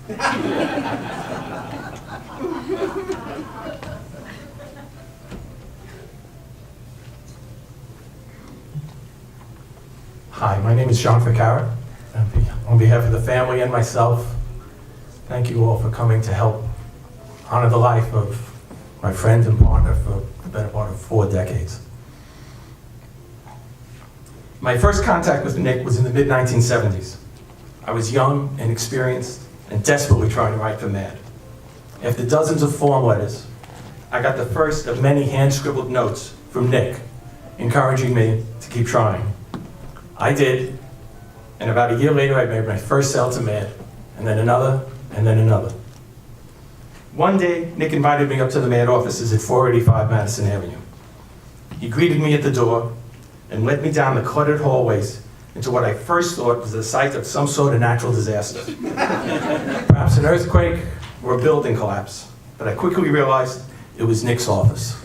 Hi, my name is John Ficara. On behalf of the family and myself, thank you all for coming to help honor the life of my friend and partner for the better part of 4 decades. My first contact with Nick was in the mid-1970s. I was young and experienced and desperately trying to write for Mad. After dozens of form letters, I got the first of many hand-scribbled notes from Nick, encouraging me to keep trying. I did, and about a year later I made my first sale to Mad, and then another, and then another. One day, Nick invited me up to the Mad offices at 485 Madison Avenue. He greeted me at the door and led me down the cluttered hallways into what I first thought was the site of some sort of natural disaster. Perhaps an earthquake or a building collapse, but I quickly realized it was Nick's office.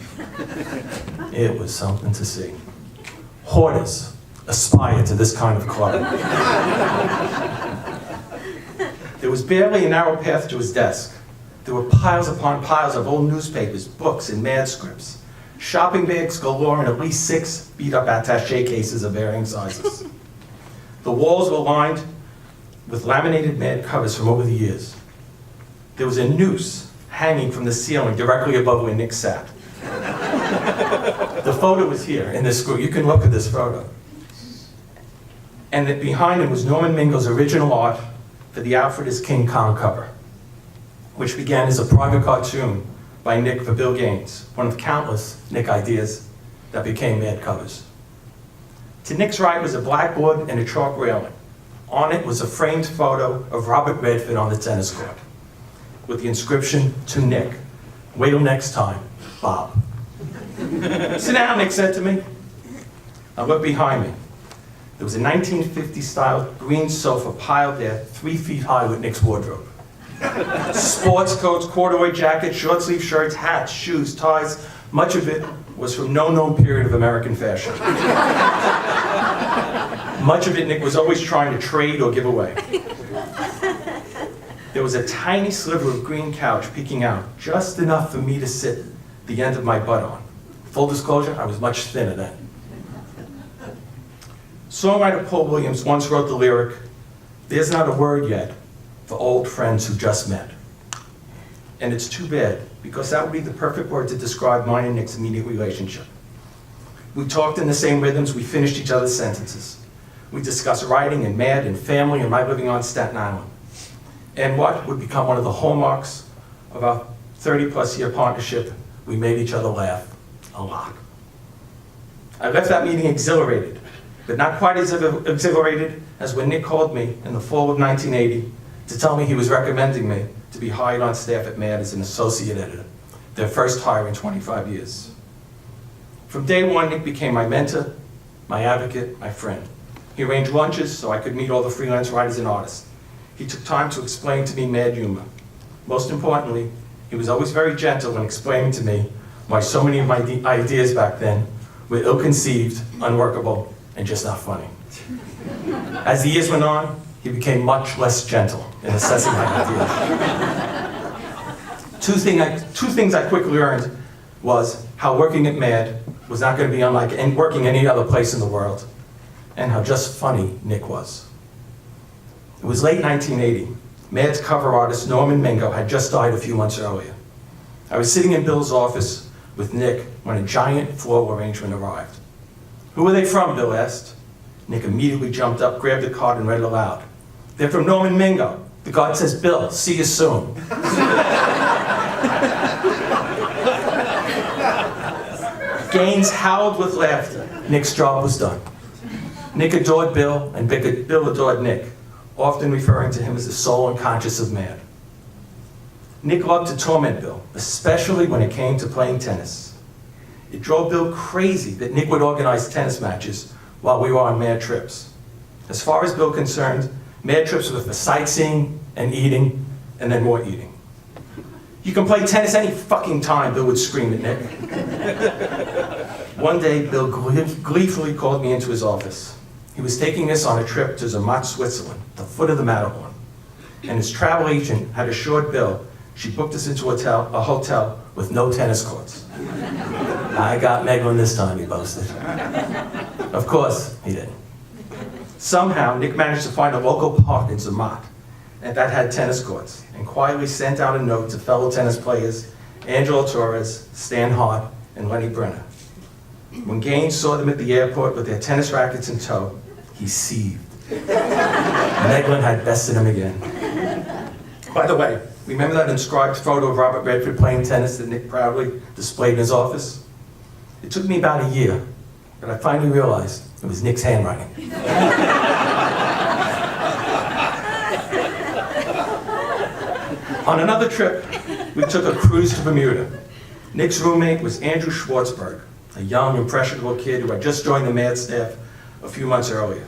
It was something to see. Hoarders aspire to this kind of clutter. There was barely a narrow path to his desk. There were piles upon piles of old newspapers, books, and Mad scripts. Shopping bags galore and at least 6 beat-up attaché cases of varying sizes. The walls were lined with laminated Mad covers from over the years. There was a noose hanging from the ceiling directly above where Nick sat. The photo was here in this group. You can look at this photo. And that behind him was Norman Mingo's original art for the Alfred is King Kong cover, which began as a private cartoon by Nick for Bill Gaines, one of countless Nick ideas that became Mad covers. To Nick's right was a blackboard and a chalk railing. On it was a framed photo of Robert Redford on the tennis court, with the inscription, "To Nick, wait till next time, Bob." "Sit down," Nick said to me. I looked behind me. There was a 1950s-style green sofa piled there 3 feet high with Nick's wardrobe. Sports coats, corduroy jackets, short-sleeve shirts, hats, shoes, ties. Much of it was from no known period of American fashion. Much of it Nick was always trying to trade or give away. There was a tiny sliver of green couch peeking out, just enough for me to sit the end of my butt on. Full disclosure, I was much thinner then. Songwriter Paul Williams once wrote the lyric, "There's not a word yet for old friends who just met." And it's too bad, because that would be the perfect word to describe mine and Nick's immediate relationship. We talked in the same rhythms, we finished each other's sentences. We discussed writing and Mad and family and my living on Staten Island. And what would become one of the hallmarks of our 30-plus year partnership, we made each other laugh a lot. I left that meeting exhilarated, but not quite as exhilarated as when Nick called me in the fall of 1980 to tell me he was recommending me to be hired on staff at Mad as an associate editor, their first hire in 25 years. From day one, Nick became my mentor, my advocate, my friend. He arranged lunches so I could meet all the freelance writers and artists. He took time to explain to me Mad humor. Most importantly, he was always very gentle in explaining to me why so many of my ideas back then were ill-conceived, unworkable, and just not funny. As the years went on, he became much less gentle in assessing my ideas. Two things I quickly learned was how working at Mad was not going to be unlike working any other place in the world, and how just funny Nick was. It was late 1980. Mad's cover artist Norman Mingo had just died a few months earlier. I was sitting in Bill's office with Nick when a giant floral arrangement arrived. "Who are they from?" Bill asked. Nick immediately jumped up, grabbed the card, and read it aloud. "They're from Norman Mingo. The card says, 'Bill, see you soon.'" Gaines howled with laughter. Nick's job was done. Nick adored Bill, and Bill adored Nick, often referring to him as the soul and conscience of Mad. Nick loved to torment Bill, especially when it came to playing tennis. It drove Bill crazy that Nick would organize tennis matches while we were on Mad trips. As far as Bill concerned, Mad trips were for sightseeing and eating, and then more eating. "You can play tennis any fucking time," Bill would scream at Nick. One day, Bill gleefully called me into his office. He was taking us on a trip to Zermatt, Switzerland, the foot of the Matterhorn. and his travel agent had assured Bill she booked us into a hotel with no tennis courts. I got Meglin this time, he boasted. Of course, he didn't. Somehow, Nick managed to find a local park in Zermatt, and that had tennis courts, and quietly sent out a note to fellow tennis players Angelo Torres, Stan Hart, and Lenny Brenner. When Gaines saw them at the airport with their tennis rackets in tow, he seethed. Meglin had bested him again. By the way, remember that inscribed photo of Robert Redford playing tennis that Nick proudly displayed in his office? It took me about a year, but I finally realized it was Nick's handwriting. On another trip, we took a cruise to Bermuda. Nick's roommate was Andrew Schwartzberg, a young, impressionable kid who had just joined the MAD staff a few months earlier.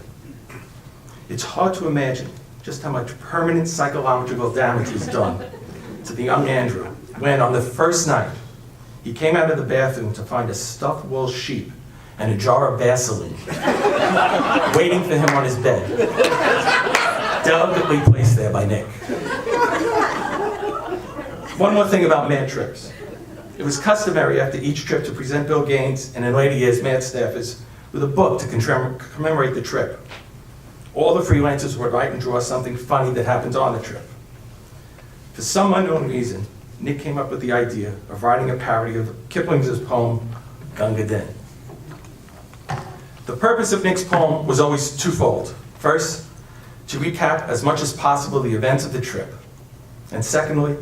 It's hard to imagine just how much permanent psychological damage was done to the young Andrew when, on the first night, he came out of the bathroom to find a stuffed wool sheep and a jar of Vaseline waiting for him on his bed, delicately placed there by Nick. One more thing about MAD trips. It was customary after each trip to present Bill Gaines and in later years MAD staffers with a book to commemorate the trip. All the freelancers would write and draw something funny that happened on the trip. For some unknown reason, Nick came up with the idea of writing a parody of Kipling's poem, Gunga Din. The purpose of Nick's poem was always twofold. First, to recap as much as possible the events of the trip. And secondly,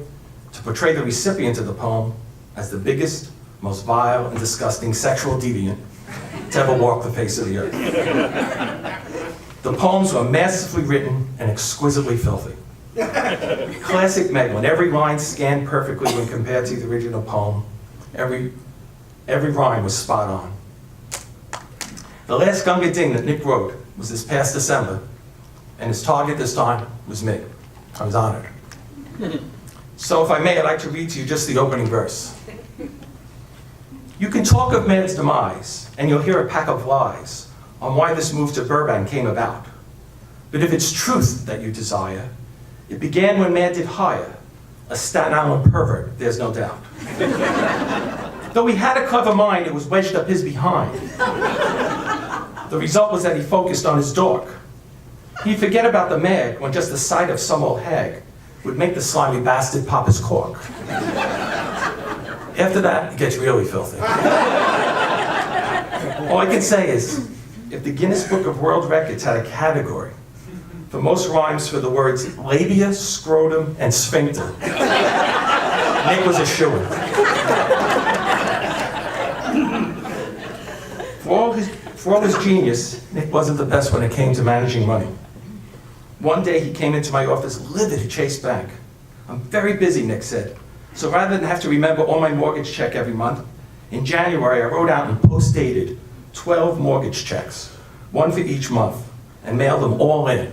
to portray the recipient of the poem as the biggest, most vile, and disgusting sexual deviant to ever walk the face of the earth. The poems were masterfully written and exquisitely filthy. Classic Meglin, every line scanned perfectly when compared to the original poem. Every rhyme was spot on. The last Gunga Din that Nick wrote was this past December, and his target this time was me. I was honored. So if I may, I'd like to read to you just the opening verse. You can talk of man's demise, and you'll hear a pack of lies on why this move to Burbank came about. But if it's truth that you desire, it began when man did hire a Staten Island pervert, there's no doubt. Though he had a clever mind, it was wedged up his behind. The result was that he focused on his dork. He'd forget about the mag when just the sight of some old hag would make the slimy bastard pop his cork. After that, it gets really filthy. All I can say is, if the Guinness Book of World Records had a category for most rhymes for the words labia, scrotum, and sphincter, Nick was a shoo-in. For all his genius, Nick wasn't the best when it came to managing money. One day he came into my office livid at Chase Bank. I'm very busy, Nick said. So rather than have to remember all my mortgage check every month, in January I wrote out and post-dated 12 mortgage checks, one for each month, and mailed them all in.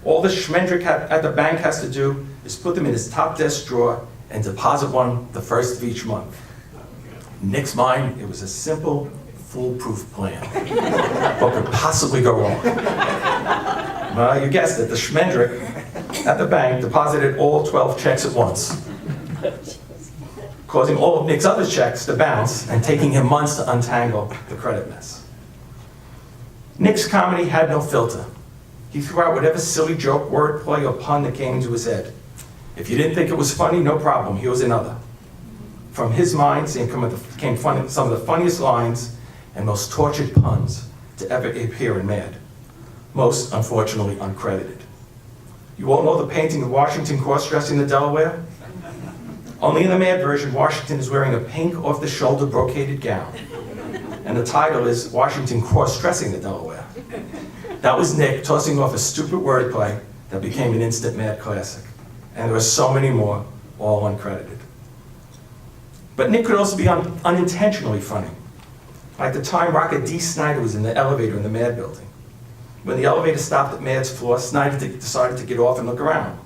All the Schmendrick at the bank has to do is put them in his top desk drawer and deposit one the first of each month. In Nick's mind, it was a simple, foolproof plan. What could possibly go wrong? Well, you guessed it, the Schmendrick at the bank deposited all 12 checks at once, causing all of Nick's other checks to bounce and taking him months to untangle the credit mess. Nick's comedy had no filter. He threw out whatever silly joke, wordplay, or pun that came into his head. If you didn't think it was funny, no problem, here's another. From his mind came some of the funniest lines and most tortured puns to ever appear in MAD. Most, unfortunately, uncredited. You all know the painting of Washington cross-dressing the Delaware? Only in the MAD version, Washington is wearing a pink off-the-shoulder brocaded gown. And the title is Washington cross-dressing the Delaware. That was Nick tossing off a stupid wordplay that became an instant MAD classic. And there are so many more, all uncredited. But Nick could also be unintentionally funny. Like the time Rocket D. Snyder was in the elevator in the MAD building. When the elevator stopped at MAD's floor, Snyder decided to get off and look around.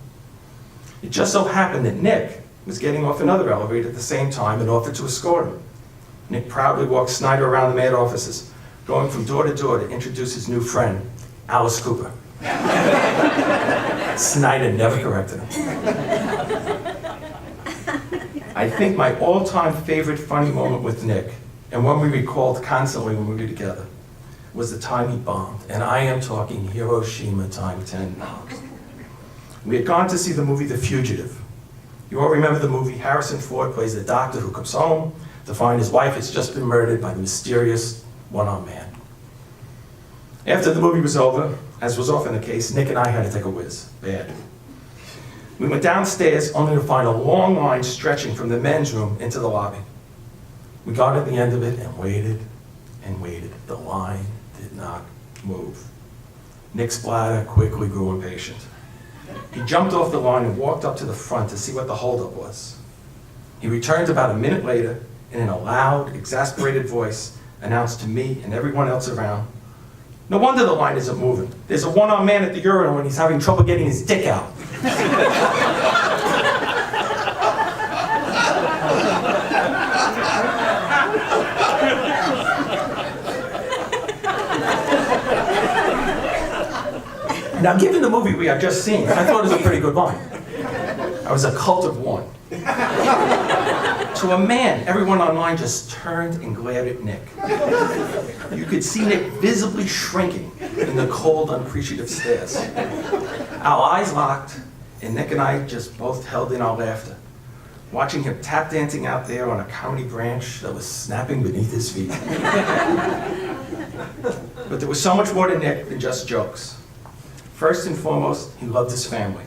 It just so happened that Nick was getting off another elevator at the same time and offered to escort him. Nick proudly walked Snyder around the MAD offices, going from door to door to introduce his new friend, Alice Cooper. Snyder never corrected him. I think my all-time favorite funny moment with Nick, and one we recalled constantly when we were together, was the time he bombed. And I am talking Hiroshima time 10. We had gone to see the movie The Fugitive. You all remember the movie? Harrison Ford plays the doctor who comes home to find his wife has just been murdered by the mysterious one-armed man. After the movie was over, as was often the case, Nick and I had to take a whiz. Bad. We went downstairs only to find a long line stretching from the men's room into the lobby. We got at the end of it and waited and waited. The line did not move. Nick's bladder quickly grew impatient. He jumped off the line and walked up to the front to see what the holdup was. He returned about a minute later and in a loud, exasperated voice announced to me and everyone else around, "No wonder the line isn't moving. There's a one-armed man at the urinal and he's having trouble getting his dick out." Now, given the movie we have just seen, I thought it was a pretty good line. I was a cult of one. To a man, everyone online just turned and glared at Nick. You could see Nick visibly shrinking in the cold, unappreciative stares. Our eyes locked, and Nick and I just both held in our laughter, watching him tap dancing out there on a comedy branch that was snapping beneath his feet. But there was so much more to Nick than just jokes. First and foremost, he loved his family.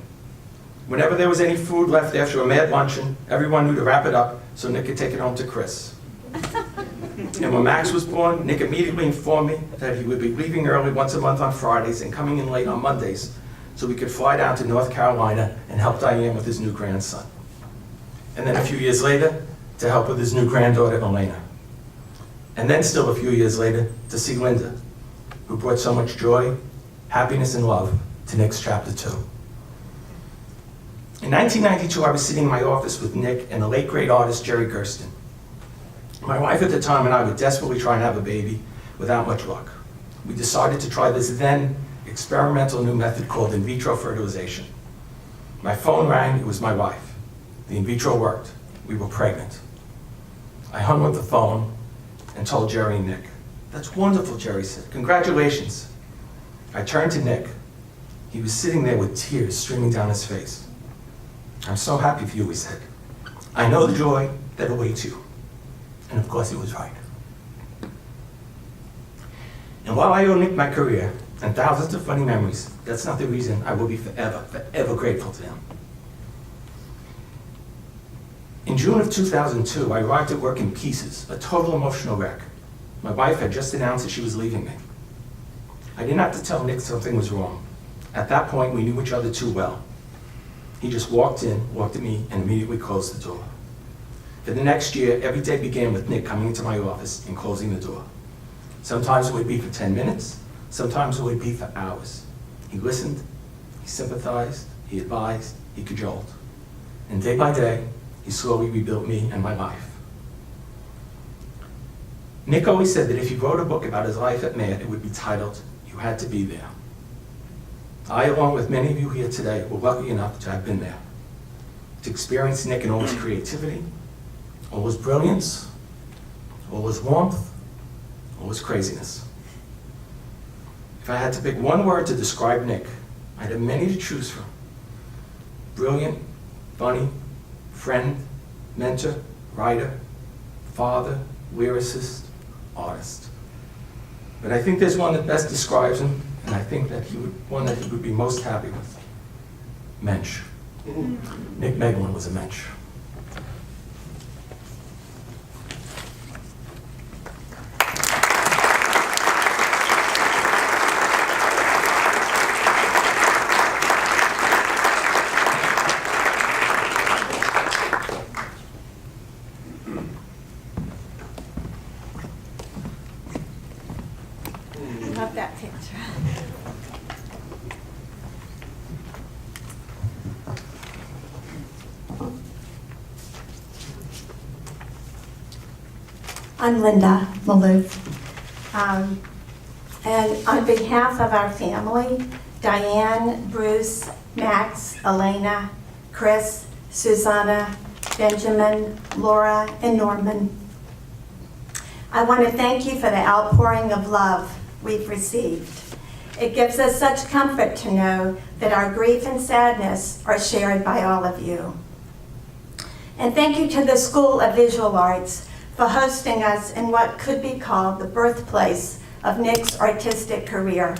Whenever there was any food left after a mad luncheon, everyone knew to wrap it up so Nick could take it home to Chris. And when Max was born, Nick immediately informed me that he would be leaving early once a month on Fridays and coming in late on Mondays so we could fly down to North Carolina and help Diane with his new grandson. And then a few years later, to help with his new granddaughter, Elena. And then still a few years later, to see Linda, who brought so much joy, happiness, and love to Nick's chapter 2. In 1992, I was sitting in my office with Nick and the late great artist Jerry Gersten. My wife at the time and I were desperately trying to have a baby without much luck. We decided to try this then experimental new method called in vitro fertilization. My phone rang, it was my wife. The in vitro worked. We were pregnant. I hung up the phone and told Jerry and Nick. "That's wonderful," Jerry said. "Congratulations." I turned to Nick. He was sitting there with tears streaming down his face. "I'm so happy for you," he said. "I know the joy that awaits you." And of course he was right. And while I owe Nick my career and thousands of funny memories, that's not the reason I will be forever, forever grateful to him. In June of 2002, I arrived at work in pieces, a total emotional wreck. My wife had just announced that she was leaving me. I didn't have to tell Nick something was wrong. At that point, we knew each other too well. He just walked in, looked at me, and immediately closed the door. For the next year, every day began with Nick coming into my office and closing the door. Sometimes it would be for 10 minutes, sometimes it would be for hours. He listened, he sympathized, he advised, he cajoled. And day by day, he slowly rebuilt me and my life. Nick always said that if he wrote a book about his life at MAD, it would be titled, "You Had to Be There." I, along with many of you here today, were lucky enough to have been there, to experience Nick in all his creativity, all his brilliance, all his warmth, all his craziness. If I had to pick one word to describe Nick, I'd have many to choose from. Brilliant, funny, friend, mentor, writer, father, lyricist, artist. But I think there's one that best describes him, and I think that one that he would be most happy with. Mensch. Nick Meglin was a mensch. Love that picture. I'm Linda Maloof. And on behalf of our family, Diane, Bruce, Max, Elena, Chris, Susanna, Benjamin, Laura, and Norman. I want to thank you for the outpouring of love we've received. It gives us such comfort to know that our grief and sadness are shared by all of you. And thank you to the School of Visual Arts for hosting us in what could be called the birthplace of Nick's artistic career.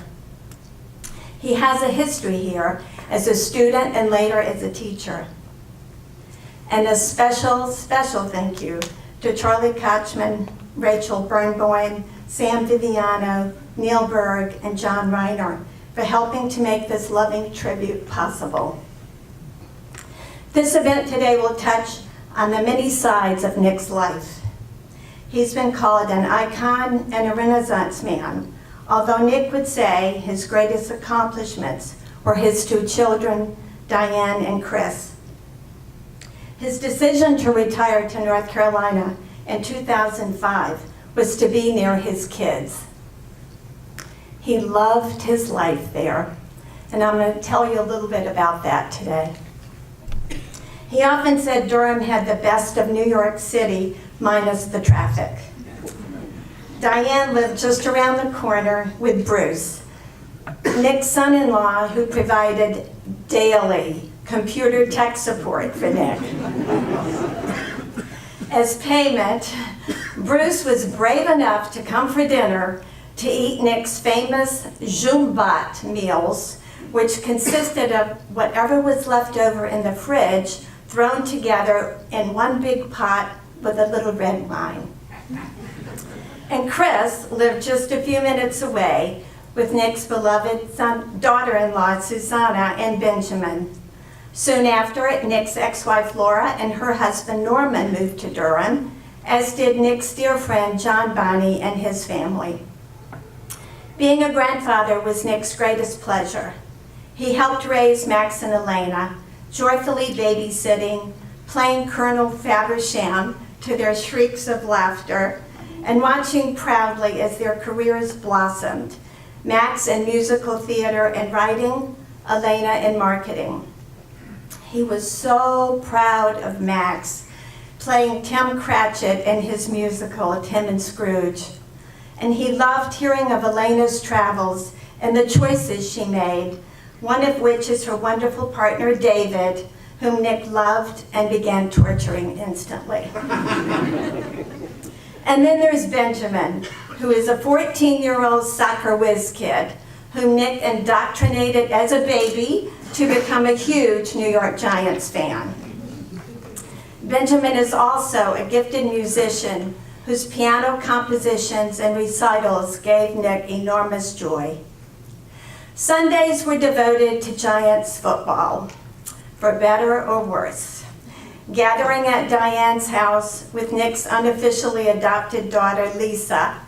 He has a history here as a student and later as a teacher. And a special, special thank you to Charlie Kochman, Rachel Burnboim, Sam Viviano, Neil Berg, and John Reiner for helping to make this loving tribute possible. This event today will touch on the many sides of Nick's life. He's been called an icon and a Renaissance man, although Nick would say his greatest accomplishments were his two children, Diane and Chris. His decision to retire to North Carolina in 2005 was to be near his kids. He loved his life there, and I'm going to tell you a little bit about that today. He often said Durham had the best of New York City minus the traffic. Diane lived just around the corner with Bruce, Nick's son-in-law, who provided daily computer tech support for Nick. As payment, Bruce was brave enough to come for dinner to eat Nick's famous jumbat meals, which consisted of whatever was left over in the fridge thrown together in one big pot with a little red wine. And Chris lived just a few minutes away with Nick's beloved daughter-in-law, Susanna, and Benjamin. Soon after, Nick's ex-wife Laura and her husband Norman moved to Durham, as did Nick's dear friend John Bonney and his family. Being a grandfather was Nick's greatest pleasure. He helped raise Max and Elena, joyfully babysitting, playing Colonel Faversham to their shrieks of laughter, and watching proudly as their careers blossomed, Max in musical theater and writing, Elena in marketing. He was so proud of Max playing Tim Cratchit in his musical, Tim and Scrooge. And he loved hearing of Elena's travels and the choices she made, one of which is her wonderful partner, David, whom Nick loved and began torturing instantly. And then there's Benjamin, who is a 14-year-old soccer whiz kid, whom Nick indoctrinated as a baby to become a huge New York Giants fan. Benjamin is also a gifted musician whose piano compositions and recitals gave Nick enormous joy. Sundays were devoted to Giants football, for better or worse. Gathering at Diane's house with Nick's unofficially adopted daughter, Lisa,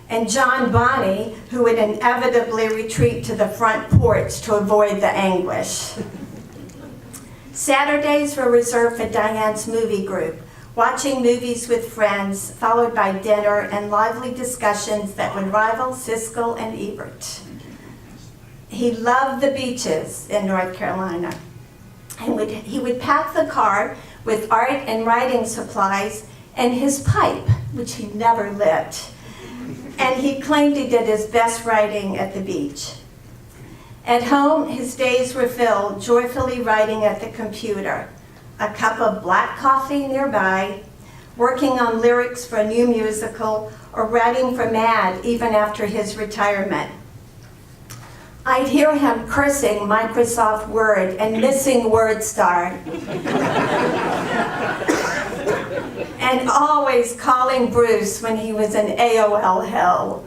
and John Bonney, who would inevitably retreat to the front porch to avoid the anguish. Saturdays were reserved for Diane's movie group, watching movies with friends, followed by dinner and lively discussions that would rival Siskel and Ebert. He loved the beaches in North Carolina. And he would pack the car with art and writing supplies and his pipe, which he never lit. And he claimed he did his best writing at the beach. At home, his days were filled joyfully writing at the computer, a cup of black coffee nearby, working on lyrics for a new musical, or writing for Mad even after his retirement. I'd hear him cursing Microsoft Word and missing WordStar. And always calling Bruce when he was in AOL hell.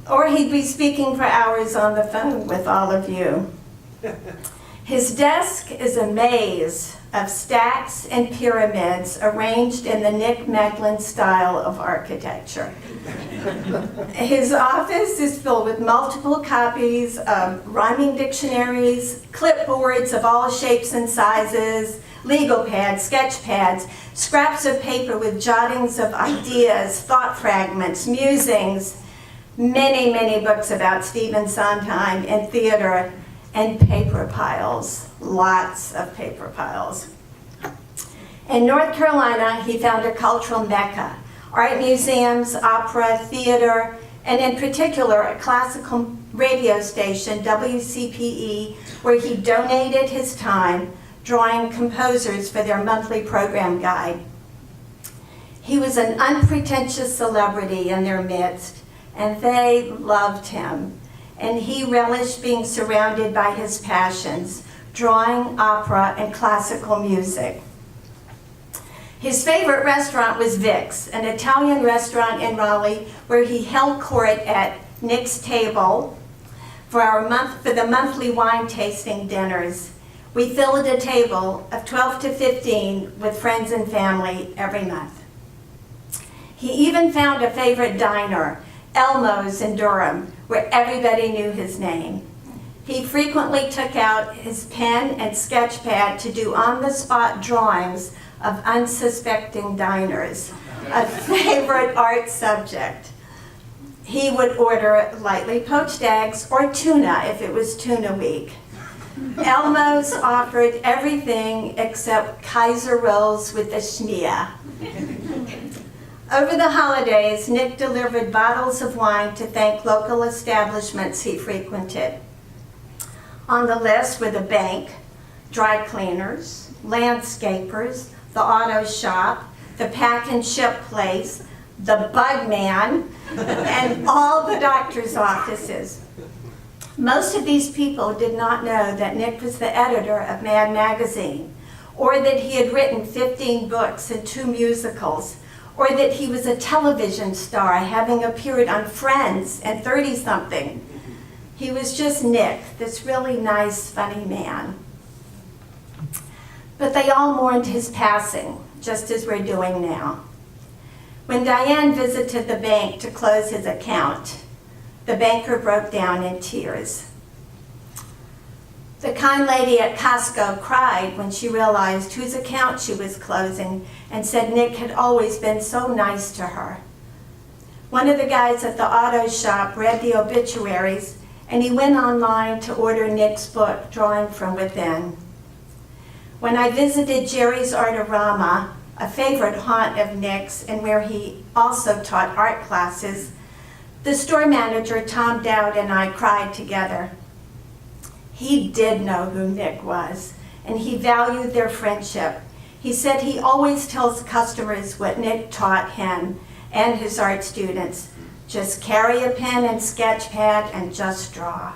Or he'd be speaking for hours on the phone with all of you. His desk is a maze of stacks and pyramids arranged in the Nick Meglin style of architecture. His office is filled with multiple copies of rhyming dictionaries, clipboards of all shapes and sizes, legal pads, sketch pads, scraps of paper with jottings of ideas, thought fragments, musings, many, many books about Stephen Sondheim and theater, and paper piles, lots of paper piles. In North Carolina, he found a cultural mecca, art museums, opera, theater, and in particular, a classical radio station, WCPE, where he donated his time drawing composers for their monthly program guide. He was an unpretentious celebrity in their midst, and they loved him. And he relished being surrounded by his passions, drawing, opera, and classical music. His favorite restaurant was Vic's, an Italian restaurant in Raleigh where he held court at Nick's table for the monthly wine tasting dinners. We filled a table of 12 to 15 with friends and family every month. He even found a favorite diner, Elmo's in Durham, where everybody knew his name. He frequently took out his pen and sketch pad to do on-the-spot drawings of unsuspecting diners, a favorite art subject. He would order lightly poached eggs or tuna if it was tuna week. Elmo's offered everything except Kaiser rolls with the schmear. Over the holidays, Nick delivered bottles of wine to thank local establishments he frequented. On the list were the bank, dry cleaners, landscapers, the auto shop, the pack and ship place, the bug man, and all the doctor's offices. Most of these people did not know that Nick was the editor of Mad Magazine, or that he had written 15 books and 2 musicals, or that he was a television star, having appeared on Friends and 30-something. He was just Nick, this really nice, funny man. But they all mourned his passing, just as we're doing now. When Diane visited the bank to close his account, the banker broke down in tears. The kind lady at Costco cried when she realized whose account she was closing and said Nick had always been so nice to her. One of the guys at the auto shop read the obituaries, and he went online to order Nick's book, Drawing from Within. When I visited Jerry's Artorama, a favorite haunt of Nick's and where he also taught art classes, the store manager, Tom Dowd, and I cried together. He did know who Nick was, and he valued their friendship. He said he always tells customers what Nick taught him and his art students. Just carry a pen and sketch pad and just draw.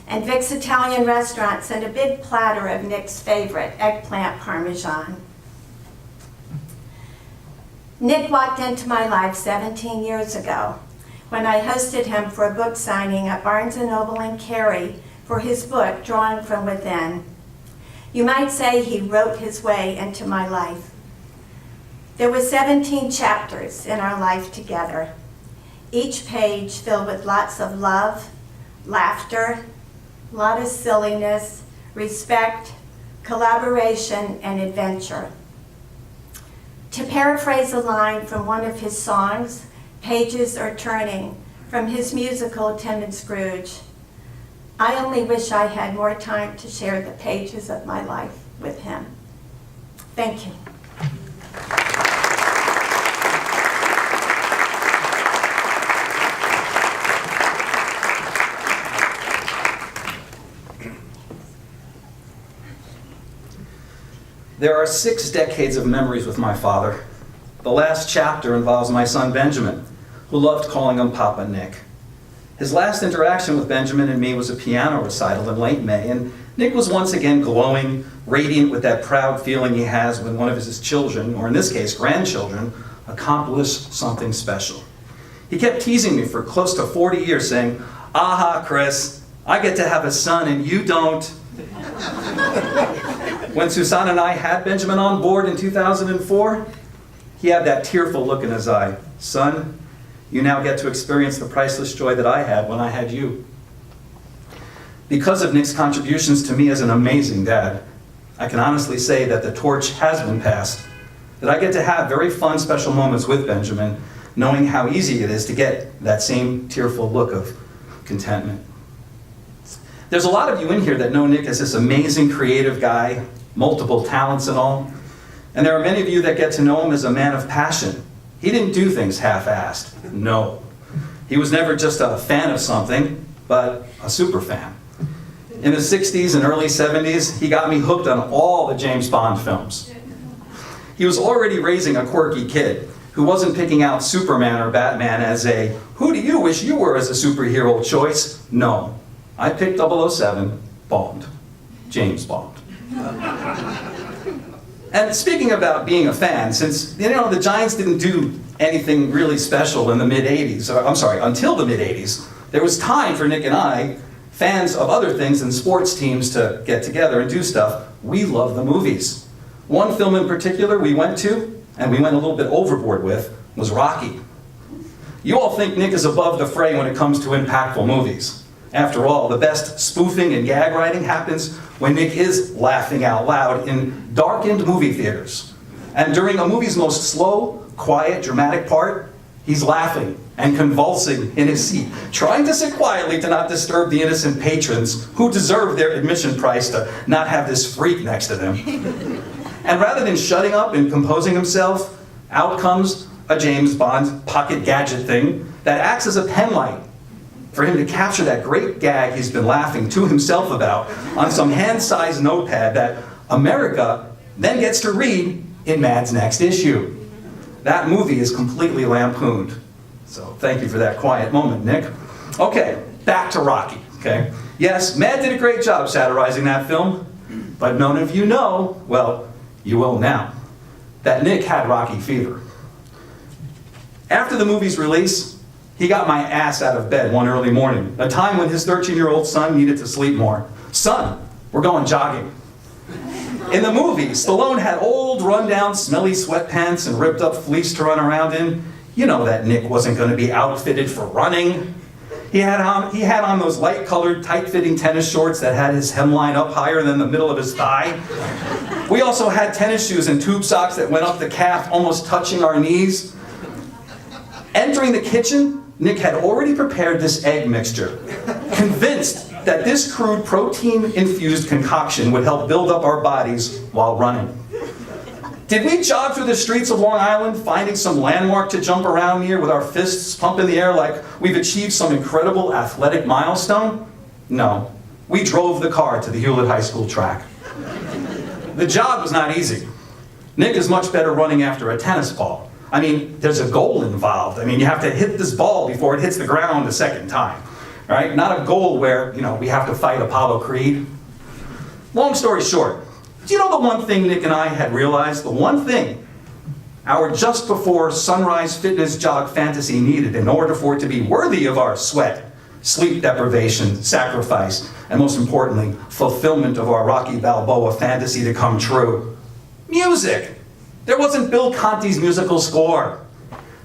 And Vic's Italian restaurant sent a big platter of Nick's favorite, eggplant parmesan. Nick walked into my life 17 years ago when I hosted him for a book signing at Barnes & Noble in Cary for his book, Drawing from Within. You might say he wrote his way into my life. There were 17 chapters in our life together, each page filled with lots of love, laughter, a lot of silliness, respect, collaboration, and adventure. To paraphrase a line from one of his songs, Pages Are Turning, from his musical Tim and Scrooge, I only wish I had more time to share the pages of my life with him. Thank you. There are 6 decades of memories with my father. The last chapter involves my son Benjamin, who loved calling him Papa Nick. His last interaction with Benjamin and me was a piano recital in late May, and Nick was once again glowing, radiant with that proud feeling he has when one of his children, or in this case grandchildren, accomplish something special. He kept teasing me for close to 40 years, saying, "Aha, Chris, I get to have a son and you don't." When Susanna and I had Benjamin on board in 2004, he had that tearful look in his eye. "Son, you now get to experience the priceless joy that I had when I had you." Because of Nick's contributions to me as an amazing dad, I can honestly say that the torch has been passed, that I get to have very fun, special moments with Benjamin, knowing how easy it is to get that same tearful look of contentment. There's a lot of you in here that know Nick as this amazing creative guy, multiple talents and all. And there are many of you that get to know him as a man of passion. He didn't do things half-assed. No. He was never just a fan of something, but a super fan. In the 60s and early 70s, he got me hooked on all the James Bond films. He was already raising a quirky kid who wasn't picking out Superman or Batman as a, who do you wish you were as a superhero choice? No. I picked 007, Bond. James Bond. And speaking about being a fan, since, the Giants didn't do anything really special in the mid-80s, until the mid-80s, there was time for Nick and I, fans of other things than sports teams, to get together and do stuff. We love the movies. One film in particular we went to, and we went a little bit overboard with, was Rocky. You all think Nick is above the fray when it comes to impactful movies. After all, the best spoofing and gag writing happens when Nick is laughing out loud in darkened movie theaters. And during a movie's most slow, quiet, dramatic part, he's laughing and convulsing in his seat, trying to sit quietly to not disturb the innocent patrons who deserve their admission price to not have this freak next to them. And rather than shutting up and composing himself, out comes a James Bond pocket gadget thing that acts as a pen light for him to capture that great gag he's been laughing to himself about on some hand-sized notepad that America then gets to read in Mad's next issue. That movie is completely lampooned. So thank you for that quiet moment, Nick. Okay, back to Rocky, okay? Yes, Mad did a great job satirizing that film, but none of you know, well, you will now, that Nick had Rocky fever. After the movie's release, he got my ass out of bed one early morning, a time when his 13-year-old son needed to sleep more. Son, we're going jogging. In the movie, Stallone had old, run-down, smelly sweatpants and ripped-up fleece to run around in. You know that Nick wasn't going to be outfitted for running. He had on those light-colored, tight-fitting tennis shorts that had his hemline up higher than the middle of his thigh. We also had tennis shoes and tube socks that went up the calf, almost touching our knees. Entering the kitchen, Nick had already prepared this egg mixture, convinced that this crude protein-infused concoction would help build up our bodies while running. Did we jog through the streets of Long Island, finding some landmark to jump around near with our fists pumped in the air like we've achieved some incredible athletic milestone? No. We drove the car to the Hewlett High School track. The jog was not easy. Nick is much better running after a tennis ball. I mean, there's a goal involved. I mean, you have to hit this ball before it hits the ground the second time, right? Not a goal where, we have to fight Apollo Creed. Long story short, do you know the one thing Nick and I had realized? The one thing our just before sunrise fitness jog fantasy needed in order for it to be worthy of our sweat, sleep deprivation, sacrifice, and most importantly, fulfillment of our Rocky Balboa fantasy to come true. Music! There wasn't Bill Conti's musical score.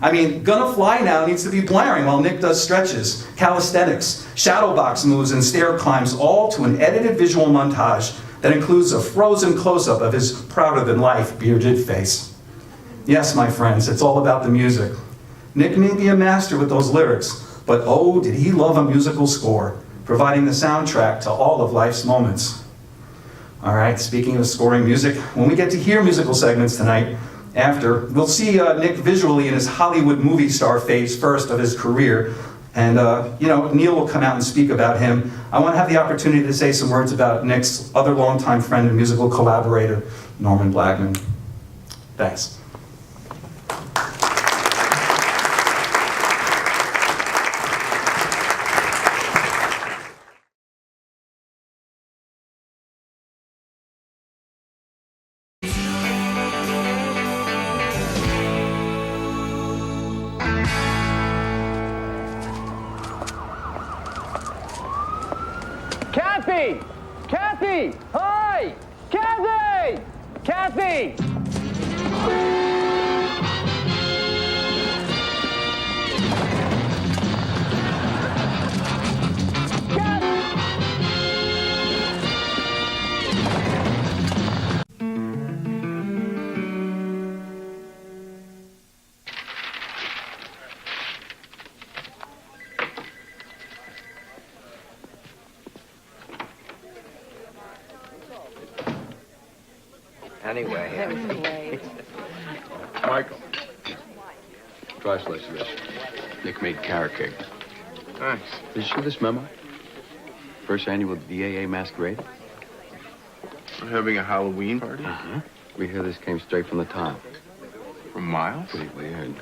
I mean, Gonna Fly Now needs to be blaring while Nick does stretches, calisthenics, shadow box moves, and stair climbs, all to an edited visual montage that includes a frozen close-up of his prouder-than-life bearded face. Yes, my friends, it's all about the music. Nick may be a master with those lyrics, but oh, did he love a musical score, providing the soundtrack to all of life's moments. All right, speaking of scoring music, when we get to hear musical segments tonight, we'll see Nick visually in his Hollywood movie star phase first of his career. And, Neil will come out and speak about him. I want to have the opportunity to say some words about Nick's other longtime friend and musical collaborator, Norman Blackman. Thanks. Kathy! Kathy! Hi! Kathy! Kathy! Anyway. Michael, try a slice of this. Nick made carrot cake. Thanks. Did you see this memo? First annual VAA masquerade? We're having a Halloween party? Uh-huh. We hear this came straight from the top. From Miles? Pretty weird.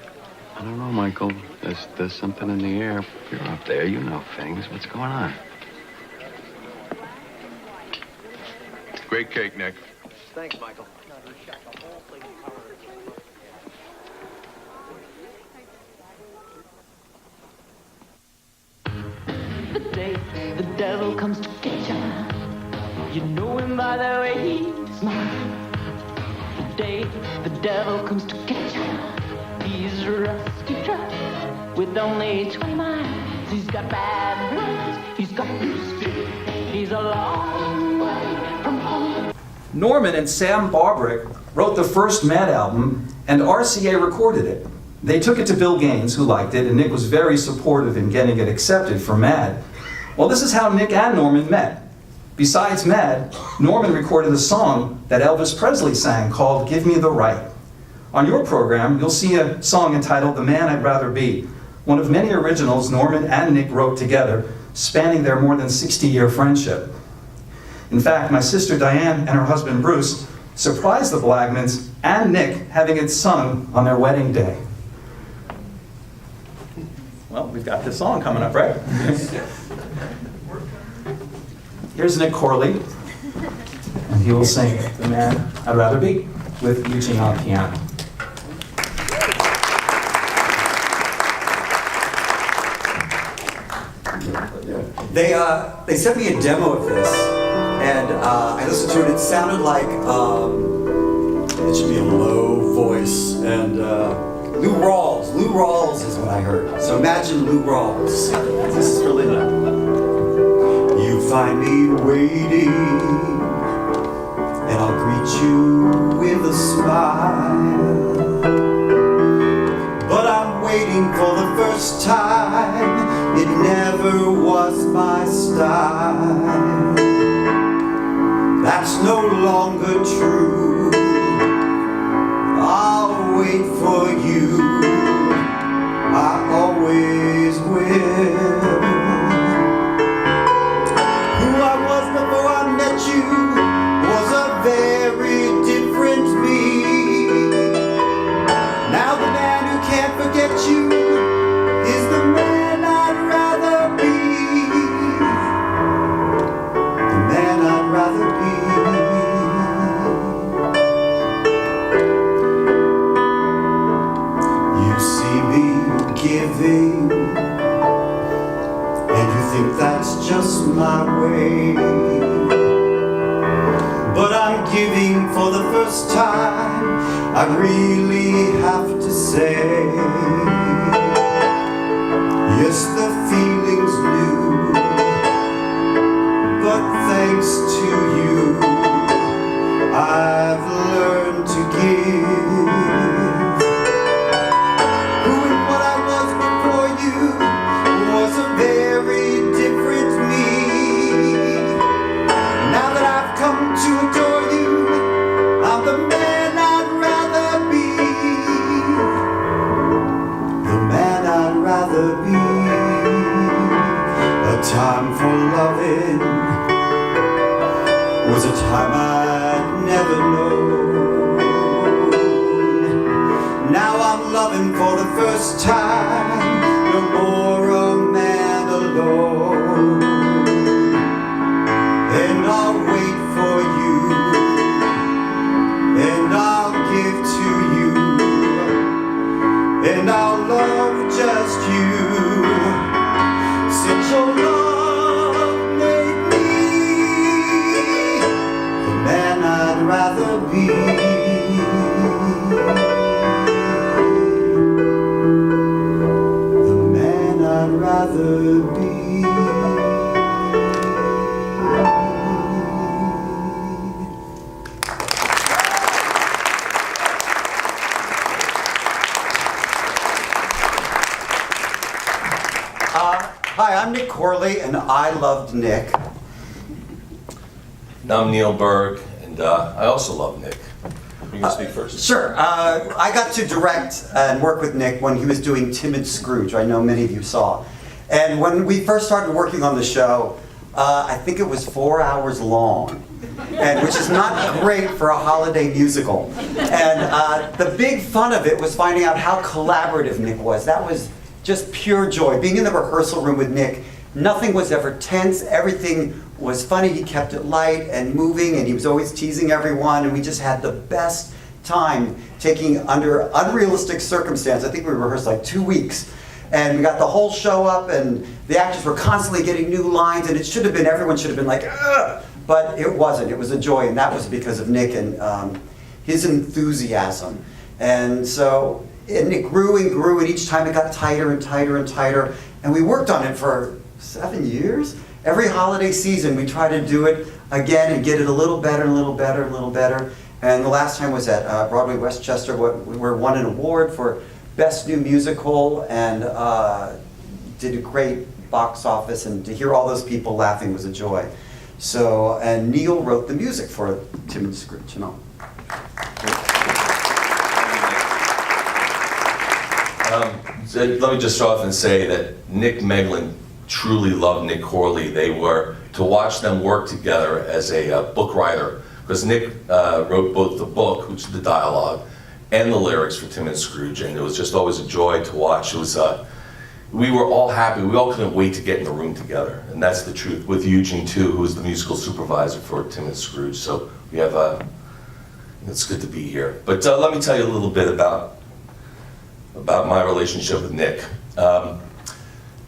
I don't know, Michael. There's something in the air. You're up there. You know things. What's going on? Great cake, Nick. Thanks, Michael. The day the devil comes to get ya, you know him by the way he smiles. The day the devil comes to get ya, he's a rusty truck with only 20 miles. He's got bad blood, he's got loose feet, he's a long way from home. Norman and Sam Barbrick wrote the first Mad album, and RCA recorded it. They took it to Bill Gaines, who liked it, and Nick was very supportive in getting it accepted for Mad. Well, this is how Nick and Norman met. Besides Mad, Norman recorded a song that Elvis Presley sang called Give Me the Right. On your program, you'll see a song entitled The Man I'd Rather Be, one of many originals Norman and Nick wrote together, spanning their more than 60-year friendship. In fact, my sister Diane and her husband Bruce surprised the Blagmans and Nick having it sung on their wedding day. Well, we've got this song coming up, right? Here's Nick Corley, and he will sing The Man I'd Rather Be with Eugene on piano. They sent me a demo of this, and I listened to it. It sounded like it should be a low voice, and Lou Rawls. Lou Rawls is what I heard. So imagine Lou Rawls. This is for Linda. You find me waiting, and I'll greet you with a smile. But I'm waiting for the first time. It never was my style. That's no longer true. I'll wait for you. I always will. Who I was before I met you was a very different me. Now the man who can't forget you is the man I'd rather be. The man I'd rather be. You see me giving, and you think that's just my way. But I'm giving for the first time, I really have to say. Yes, the feeling's new, but thanks to you, I've learned to give. Who and what I was before you was a very different me. Now that I've come to adore you, I'm the man I'd rather be. The man I'd rather be. A time for loving was a time I'd never known. Now I'm loving for the first time, no more a man alone. And I'll wait for you, and I'll give to you, and I'll love just you. Since your love made me the man I'd rather be. The man I'd rather be. Hi, I'm Nick Corley, and I loved Nick. I'm Neil Berg, and I also love Nick. You can speak first. Sure. I got to direct and work with Nick when he was doing Timid Scrooge. I know many of you saw. And when we first started working on the show, I think it was 4 hours long, and which is not great for a holiday musical. And the big fun of it was finding out how collaborative Nick was. That was just pure joy. Being in the rehearsal room with Nick, nothing was ever tense. Everything was funny. He kept it light and moving, and he was always teasing everyone, and we just had the best time taking under unrealistic circumstance. I think we rehearsed like 2 weeks. And we got the whole show up, and the actors were constantly getting new lines, and it should have been, everyone should have been like, ugh! But it wasn't. It was a joy, and that was because of Nick and his enthusiasm. And so it grew and grew, and each time it got tighter and tighter and tighter. And we worked on it for 7 years. Every holiday season, we try to do it again and get it a little better, and a little better, and a little better. And the last time was at Broadway Westchester. We won an award for Best New Musical, and did a great box office, and to hear all those people laughing was a joy. So, and Neil wrote the music for Timid Scrooge, you know. So let me just start off and say that Nick Meglin truly loved Nick Corley. To watch them work together as a book writer, because Nick wrote both the book, which is the dialogue, and the lyrics for Timid Scrooge, and it was just always a joy to watch. It was, we were all happy. We all couldn't wait to get in the room together, and that's the truth. With Eugene too, who was the musical supervisor for Timid Scrooge. So we have it's good to be here. But let me tell you a little bit about my relationship with Nick.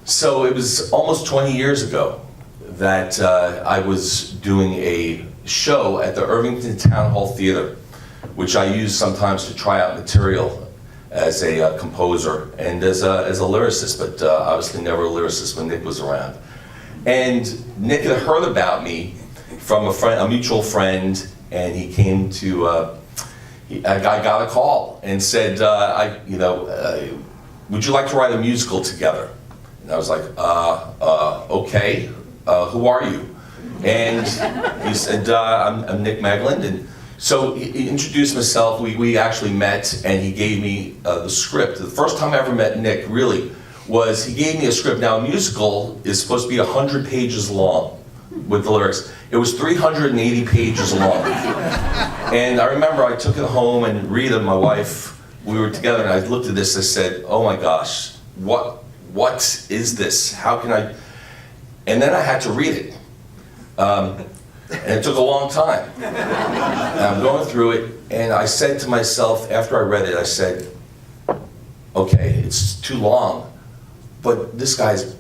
So it was almost 20 years ago that I was doing a show at the Irvington Town Hall Theater, which I use sometimes to try out material as a composer and as a lyricist, but obviously never a lyricist when Nick was around. And Nick had heard about me from a mutual friend, and he came to, I got a call and said, would you like to write a musical together? And I was like, okay, who are you? And he said, I'm Nick Meglin. And so he introduced himself, we actually met, and he gave me the script. The first time I ever met Nick, really, was he gave me a script. Now, a musical is supposed to be 100 pages long with the lyrics. It was 380 pages long. And I remember I took it home, and Rita, my wife, we were together, and I looked at this, I said, oh my gosh, what is this? How can I? And then I had to read it. And it took a long time. And I'm going through it, and I said to myself, after I read it, I said, okay, it's too long, but this guy's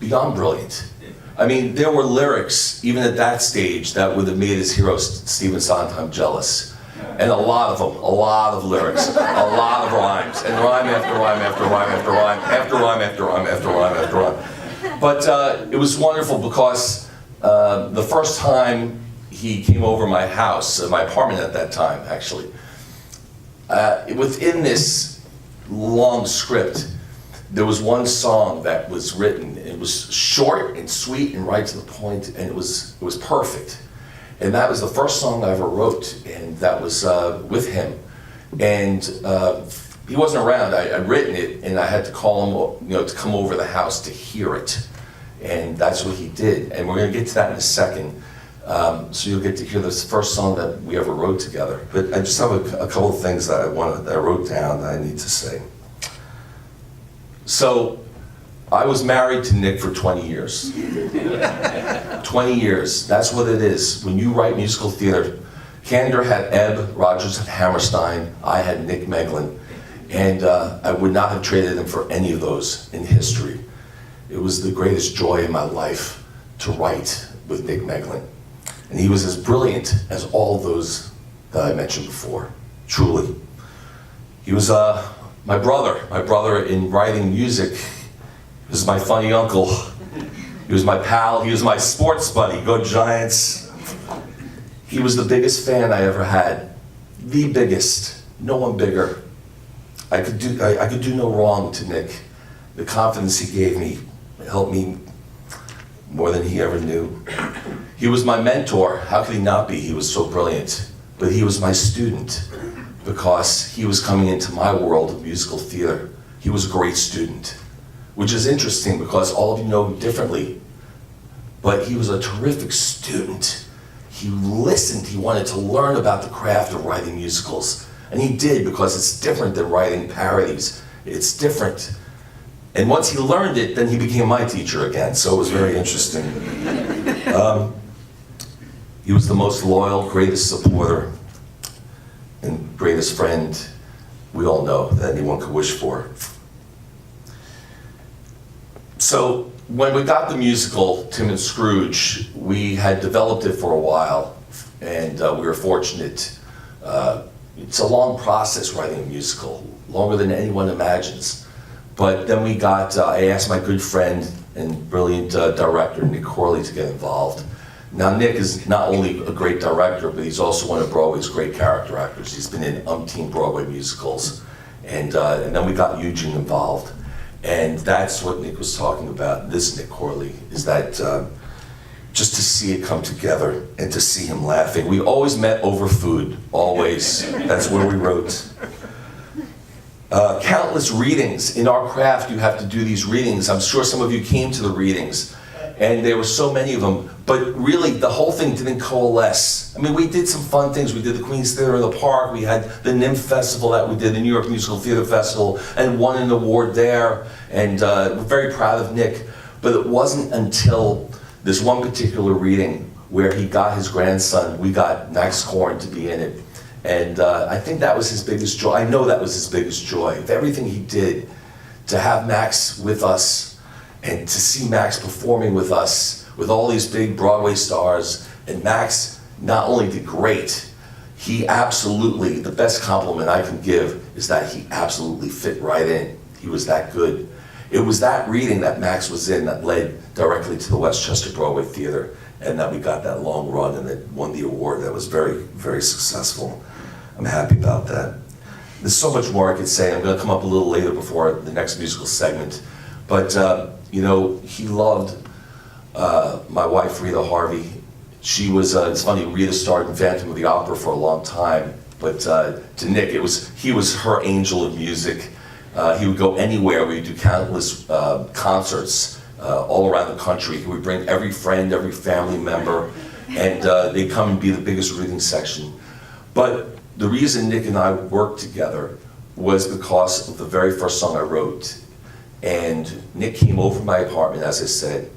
beyond brilliant. I mean, there were lyrics, even at that stage, that would have made his hero, Stephen Sondheim, jealous. And a lot of them, a lot of lyrics, a lot of rhymes, and rhyme after rhyme after rhyme after rhyme, after rhyme after rhyme after rhyme after rhyme. But it was wonderful because the first time he came over my house, my apartment at that time, actually, within this long script, there was one song that was written. It was short and sweet and right to the point, and it was perfect. And that was the first song I ever wrote, and that was with him. And he wasn't around. I'd written it, and I had to call him, to come over the house to hear it. And that's what he did. And we're going to get to that in a second. So you'll get to hear this first song that we ever wrote together. But I just have a couple of things that I wrote down that I need to say. So I was married to Nick for 20 years. 20 years, that's what it is. When you write musical theater, Cantor had Ebb, Rogers had Hammerstein, I had Nick Meglin. And I would not have traded him for any of those in history. It was the greatest joy in my life to write with Nick Meglin. And he was as brilliant as all those that I mentioned before, truly. He was my brother in writing music. He was my funny uncle. He was my pal. He was my sports buddy. Go Giants. He was the biggest fan I ever had. The biggest. No one bigger. I could do no wrong to Nick. The confidence he gave me helped me more than he ever knew. He was my mentor. How could he not be? He was so brilliant. But he was my student. because he was coming into my world of musical theater. He was a great student, which is interesting because all of you know him differently, but he was a terrific student. He listened, he wanted to learn about the craft of writing musicals, and he did, because it's different than writing parodies. It's different. And once he learned it, then he became my teacher again, so it was very interesting. He was the most loyal, greatest supporter, and greatest friend we all know that anyone could wish for. So when we got the musical, Tim and Scrooge, we had developed it for a while, and we were fortunate. It's a long process writing a musical, longer than anyone imagines. But then we got, I asked my good friend and brilliant director, Nick Corley, to get involved. Now, Nick is not only a great director, but he's also one of Broadway's great character actors. He's been in umpteen Broadway musicals. And then we got Eugene involved. And that's what Nick was talking about, this Nick Corley, is that just to see it come together and to see him laughing. We always met over food, always. That's where we wrote. Countless readings. In our craft, you have to do these readings. I'm sure some of you came to the readings, and there were so many of them, but really the whole thing didn't coalesce. I mean, we did some fun things. We did the Queen's Theater in the Park. We had the NIMH Festival that we did, the New York Musical Theater Festival, and won an award there, and we're very proud of Nick. But it wasn't until this one particular reading where he got his grandson, we got Max Korn to be in it. And I think that was his biggest joy. I know that was his biggest joy. Of everything he did, to have Max with us and to see Max performing with us with all these big Broadway stars. And Max not only did great, he absolutely, the best compliment I can give is that he absolutely fit right in. He was that good. It was that reading that Max was in that led directly to the Westchester Broadway Theater, and that we got that long run and that won the award. That was very, very successful. I'm happy about that. There's so much more I could say. I'm going to come up a little later before the next musical segment. But, you know, he loved my wife, Rita Harvey. She was, it's funny, Rita starred in Phantom of the Opera for a long time. But to Nick, he was her angel of music. He would go anywhere. We'd do countless concerts all around the country. He would bring every friend, every family member, and they'd come and be the biggest reading section. But the reason Nick and I worked together was because of the very first song I wrote. And Nick came over to my apartment, as I said,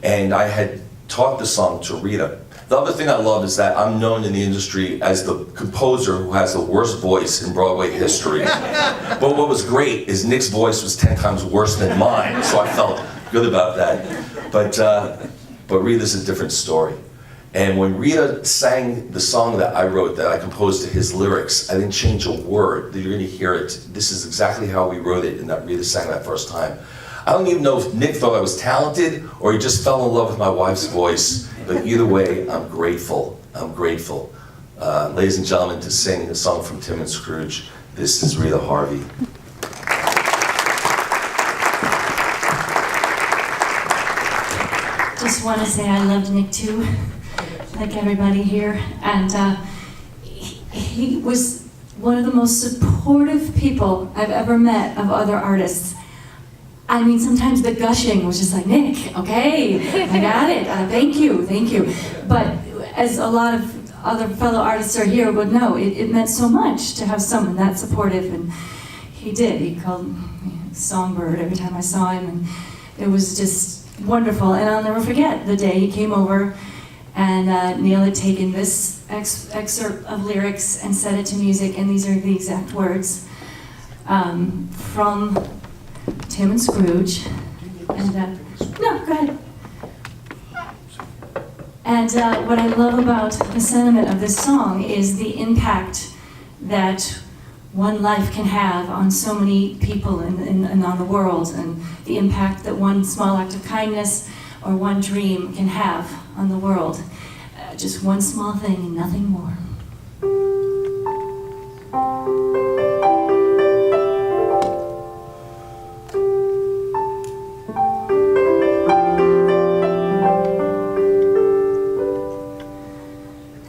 and I had taught the song to Rita. The other thing I love is that I'm known in the industry as the composer who has the worst voice in Broadway history. But what was great is Nick's voice was 10 times worse than mine, so I felt good about that. But Rita's a different story. And when Rita sang the song that I wrote, that I composed to his lyrics, I didn't change a word. You're going to hear it. This is exactly how we wrote it, and that Rita sang that first time. I don't even know if Nick thought I was talented or he just fell in love with my wife's voice. But either way, I'm grateful. I'm grateful. Ladies and gentlemen, to sing a song from Tim and Scrooge, this is Rita Harvey. Just want to say I loved Nick too, like everybody here. And he was one of the most supportive people I've ever met of other artists. I mean, sometimes the gushing was just like, Nick, okay, I got it, thank you. But as a lot of other fellow artists are here would know, it meant so much to have someone that supportive, and he did. He called me Songbird every time I saw him, and it was just wonderful. And I'll never forget the day he came over, and Neil had taken this excerpt of lyrics and set it to music, and these are the exact words from Tim and Scrooge, and no, go ahead. And what I love about the sentiment of this song is the impact that one life can have on so many people and on the world, and the impact that one small act of kindness or one dream can have on the world. Just one small thing and nothing more.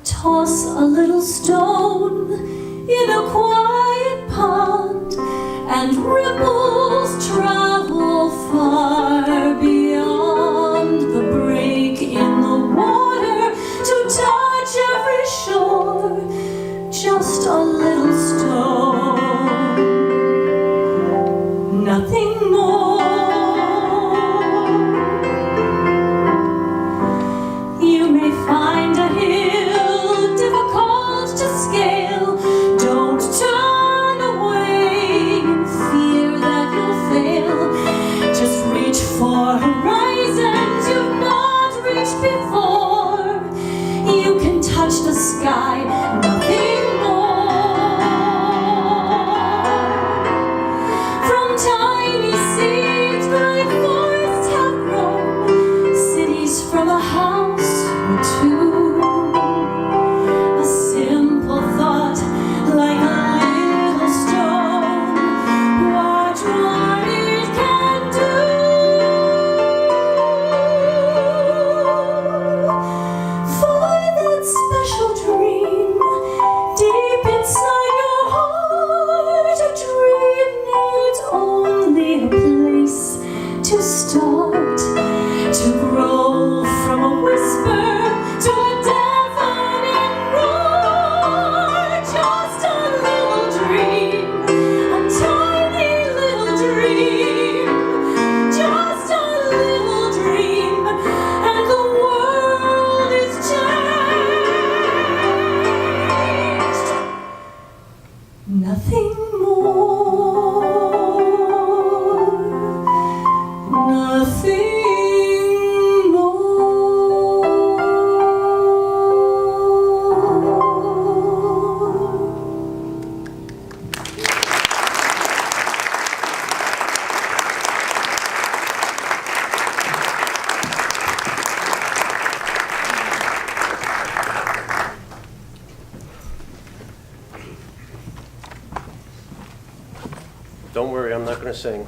Toss a little stone in a to grow from a whisper to a deafening roar. Just a little dream, a tiny little dream, just a little dream, and the world is changed. Nothing more, nothing Don't worry, I'm not going to sing.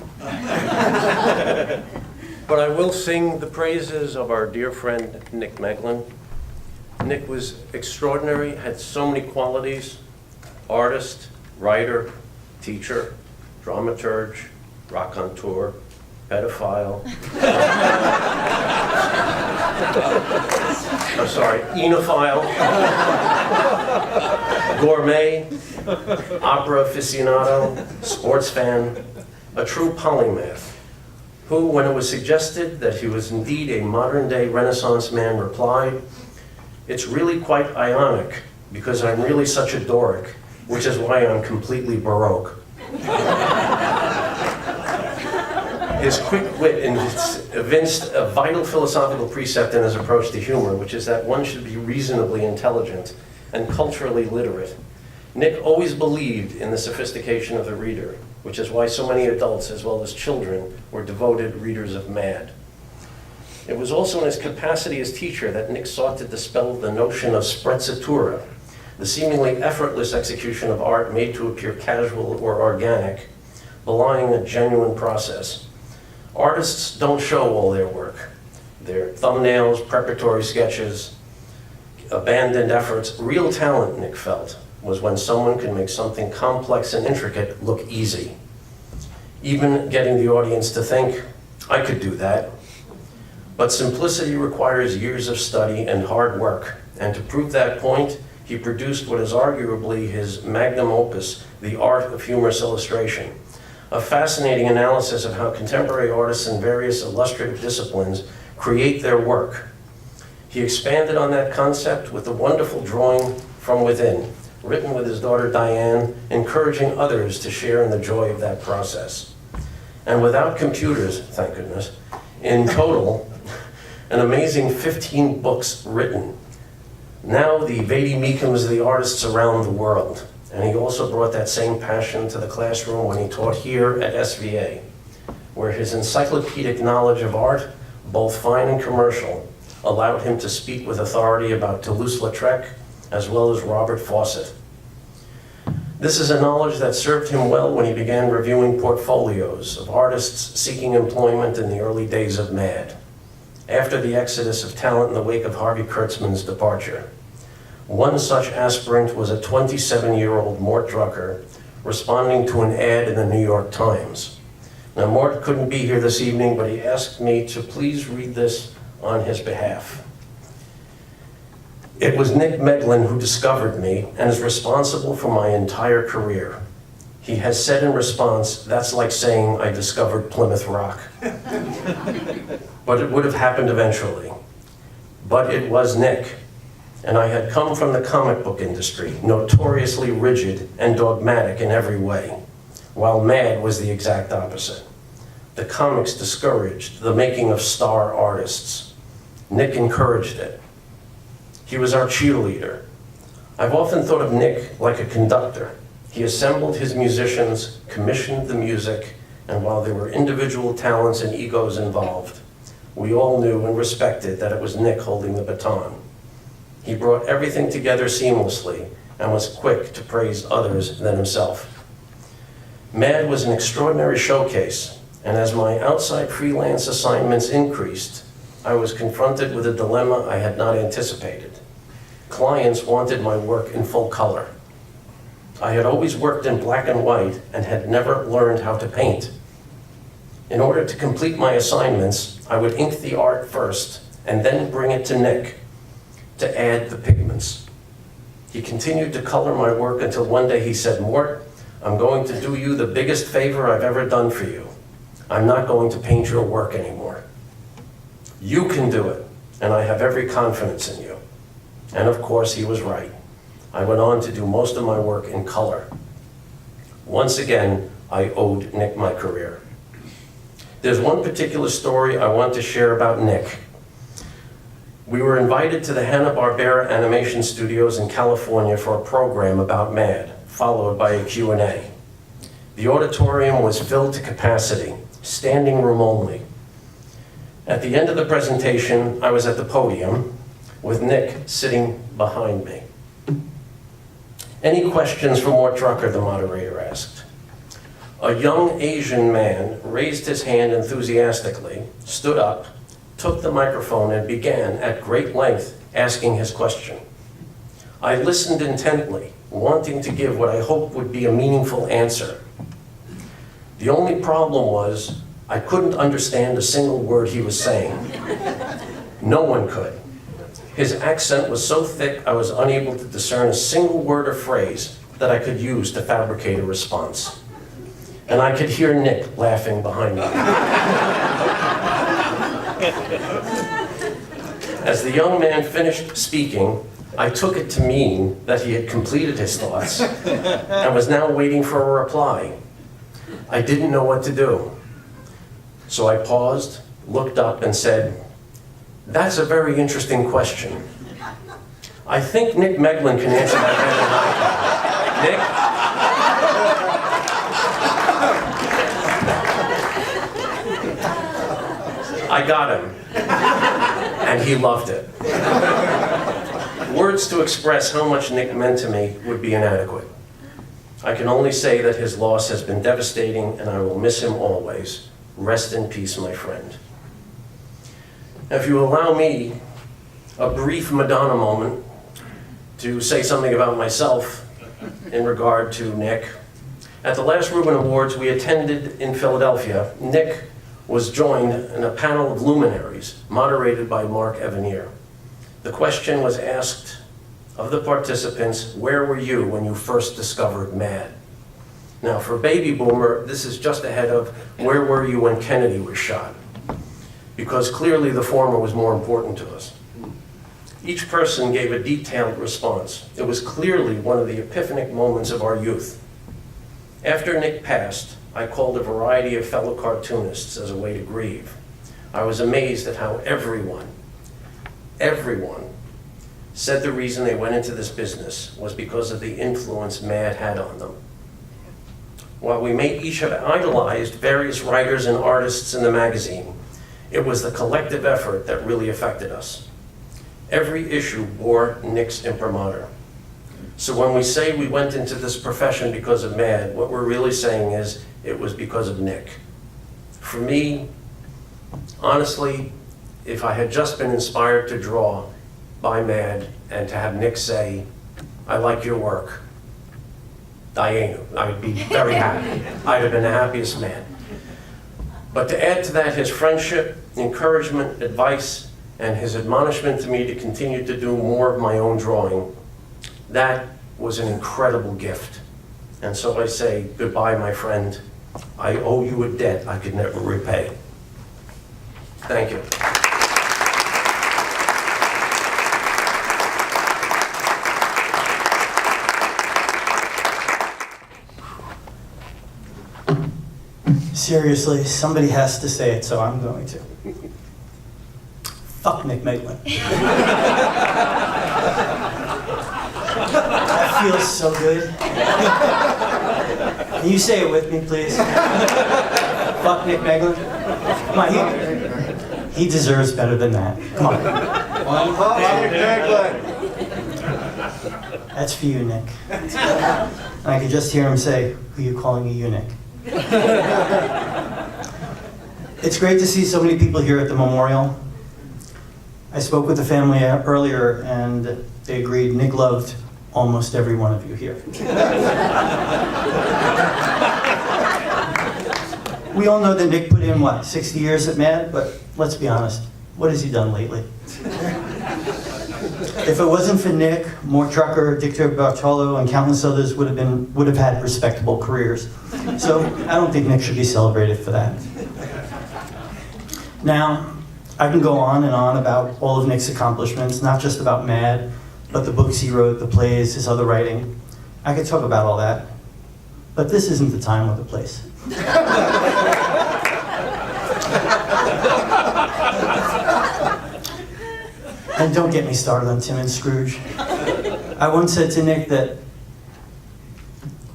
But I will sing the praises of our dear friend, Nick Meglin. Nick was extraordinary, had so many qualities: artist, writer, teacher, dramaturge, raconteur, pedophile. I'm sorry, enophile, gourmet, opera aficionado, sports fan, a true polymath, who, when it was suggested that he was indeed a modern-day Renaissance man, replied, "It's really quite ionic, because I'm really such a Doric, which is why I'm completely Baroque." His quick wit evinced a vital philosophical precept in his approach to humor, which is that one should be reasonably intelligent and culturally literate. Nick always believed in the sophistication of the reader, which is why so many adults, as well as children, were devoted readers of Mad. It was also in his capacity as teacher that Nick sought to dispel the notion of sprezzatura, the seemingly effortless execution of art made to appear casual or organic, belying a genuine process. Artists don't show all their work. Their thumbnails, preparatory sketches, abandoned efforts. Real talent, Nick felt, was when someone can make something complex and intricate look easy. Even getting the audience to think, I could do that. But simplicity requires years of study and hard work. And to prove that point, he produced what is arguably his magnum opus, The Art of Humorous Illustration, a fascinating analysis of how contemporary artists in various illustrative disciplines create their work. He expanded on that concept with a wonderful drawing from within, written with his daughter Diane, encouraging others to share in the joy of that process. And without computers, thank goodness, in total, an amazing 15 books written. Now the Vedi Mikums of the artists around the world. And he also brought that same passion to the classroom when he taught here at SVA, where his encyclopedic knowledge of art, both fine and commercial, allowed him to speak with authority about Toulouse-Lautrec, as well as Robert Fawcett. This is a knowledge that served him well when he began reviewing portfolios of artists seeking employment in the early days of MAD, after the exodus of talent in the wake of Harvey Kurtzman's departure. One such aspirant was a 27-year-old Mort Drucker, responding to an ad in the New York Times. Now, Mort couldn't be here this evening, but he asked me to please read this on his behalf. It was Nick Meglin who discovered me and is responsible for my entire career. He has said in response, that's like saying I discovered Plymouth Rock. But it would have happened eventually. But it was Nick. And I had come from the comic book industry, notoriously rigid and dogmatic in every way, while MAD was the exact opposite. The comics discouraged the making of star artists. Nick encouraged it. He was our cheerleader. I've often thought of Nick like a conductor. He assembled his musicians, commissioned the music, and while there were individual talents and egos involved, we all knew and respected that it was Nick holding the baton. He brought everything together seamlessly and was quick to praise others than himself. MAD was an extraordinary showcase, and as my outside freelance assignments increased, I was confronted with a dilemma I had not anticipated. Clients wanted my work in full color. I had always worked in black and white and had never learned how to paint. In order to complete my assignments, I would ink the art first and then bring it to Nick to add the pigments. He continued to color my work until one day he said, "Mort, I'm going to do you the biggest favor I've ever done for you. I'm not going to paint your work anymore. You can do it, and I have every confidence in you." And of course, he was right. I went on to do most of my work in color. Once again, I owed Nick my career. There's one particular story I want to share about Nick. We were invited to the Hanna-Barbera Animation Studios in California for a program about MAD, followed by a Q&A. The auditorium was filled to capacity, standing room only. At the end of the presentation, I was at the podium with Nick sitting behind me. "Any questions for Mort Drucker?" the moderator asked. A young Asian man raised his hand enthusiastically, stood up, took the microphone, and began at great length asking his question. I listened intently, wanting to give what I hoped would be a meaningful answer. The only problem was I couldn't understand a single word he was saying. No one could. His accent was so thick I was unable to discern a single word or phrase that I could use to fabricate a response. And I could hear Nick laughing behind me. As the young man finished speaking, I took it to mean that he had completed his thoughts and was now waiting for a reply. I didn't know what to do. So I paused, looked up, and said, "That's a very interesting question. I think Nick Meglin can answer that better than I can." Nick? I got him, and he loved it. Words to express how much Nick meant to me would be inadequate. I can only say that his loss has been devastating, and I will miss him always. Rest in peace, my friend. Now, if you allow me a brief Madonna moment to say something about myself in regard to Nick. At the last Reuben Awards we attended in Philadelphia, Nick was joined in a panel of luminaries moderated by Mark Evanier. The question was asked of the participants, where were you when you first discovered MAD? Now, for Baby Boomer, this is just ahead of where were you when Kennedy was shot? Because clearly the former was more important to us. Each person gave a detailed response. It was clearly one of the epiphanic moments of our youth. After Nick passed, I called a variety of fellow cartoonists as a way to grieve. I was amazed at how everyone said the reason they went into this business was because of the influence MAD had on them. While we may each have idolized various writers and artists in the magazine, it was the collective effort that really affected us. Every issue bore Nick's imprimatur. So when we say we went into this profession because of MAD, what we're really saying is it was because of Nick. For me, honestly, if I had just been inspired to draw by MAD and to have Nick say, "I like your work," I'd be very happy. I'd have been the happiest man. But to add to that, his friendship, encouragement, advice, and his admonishment to me to continue to do more of my own drawing, that was an incredible gift. And so I say, goodbye, my friend. I owe you a debt I could never repay. Thank you. Seriously, somebody has to say it, so I'm going to. Fuck Nick Meglin. That feels so good. Can you say it with me, please? Fuck Nick Meglin. Come on, he deserves better than that. Come on. Fuck Nick Meglin. That's for you, Nick. And I could just hear him say, "Who are you calling a eunuch?" It's great to see so many people here at the memorial. I spoke with the family earlier and they agreed Nick loved almost every one We all know that Nick put in, 60 years at MAD? But let's be honest, what has he done lately? If it wasn't for Nick, Mort Drucker, Dictor Bartolo, and countless others would have had respectable careers. So I don't think Nick should be celebrated for that. Now, I can go on and on about all of Nick's accomplishments, not just about MAD, but the books he wrote, the plays, his other writing. I could talk about all that, but this isn't the time or the place. And don't get me started on Tim and Scrooge. I once said to Nick that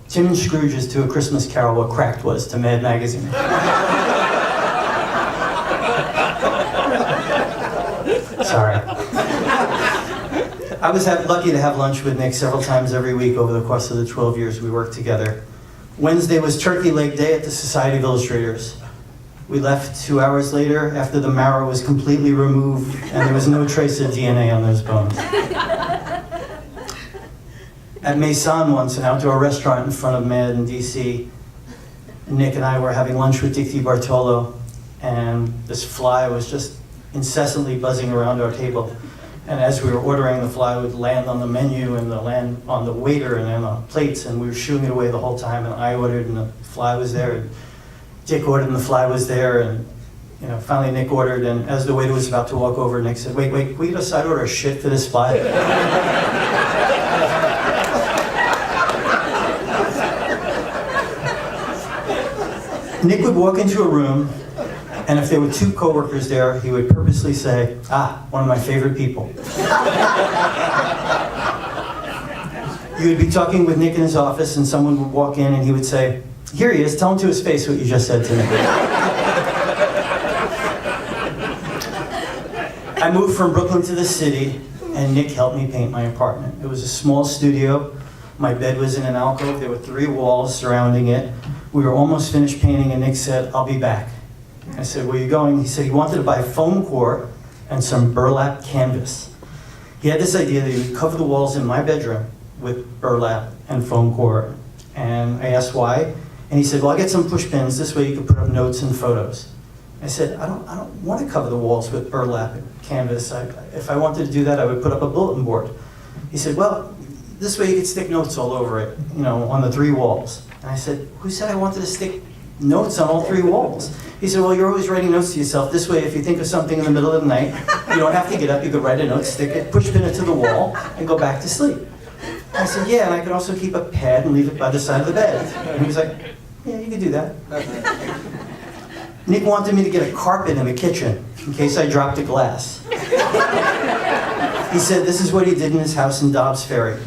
Tim and Scrooge is to A Christmas Carol what Cracked was to Mad Magazine. Sorry. I was lucky to have lunch with Nick several times every week over the course of the 12 years we worked together. Wednesday was Turkey Leg Day at the Society of Illustrators. We left 2 hours later after the marrow was completely removed and there was no trace of DNA on those bones. At Maison once, an outdoor restaurant in front of MAD in DC, Nick and I were having lunch with Dictor Bartolo, and this fly was just incessantly buzzing around our table. And as we were ordering, the fly would land on the menu and land on the waiter and then on plates, and we were shooing it away the whole time. And I ordered, and the fly was there. And Dick ordered, and the fly was there. And finally Nick ordered, and as the waiter was about to walk over, Nick said, "Wait, can we get a side order of shit for this fly?" Nick would walk into a room, and if there were two coworkers there, he would purposely say, one of my favorite people. You would be talking with Nick in his office, and someone would walk in, and he would say, "Here he is, tell him to his face what you just said to me." I moved from Brooklyn to the city, and Nick helped me paint my apartment. It was a small studio. My bed was in an alcove. There were 3 walls surrounding it. We were almost finished painting, and Nick said, "I'll be back." I said, "Where are you going?" He said he wanted to buy foam core and some burlap canvas. He had this idea that he would cover the walls in my bedroom with burlap and foam core. And I asked why, and he said, "Well, I'll get some push pins. This way you can put up notes and photos." I said, I don't want to cover the walls with burlap and canvas. If I wanted to do that, I would put up a bulletin board. He said, "Well, this way you could stick notes all over it, on the 3 walls." And I said, "Who said I wanted to stick notes on all 3 walls?" He said, "Well, you're always writing notes to yourself. This way, if you think of something in the middle of the night, you don't have to get up. You could write a note, stick it, push pin it to the wall, and go back to sleep." I said, "Yeah, and I could also keep a pad and leave it by the side of the bed." And he was like, "Yeah, you could do that." Nick wanted me to get a carpet in the kitchen in case I dropped a glass. He said this is what he did in his house in Dobbs Ferry.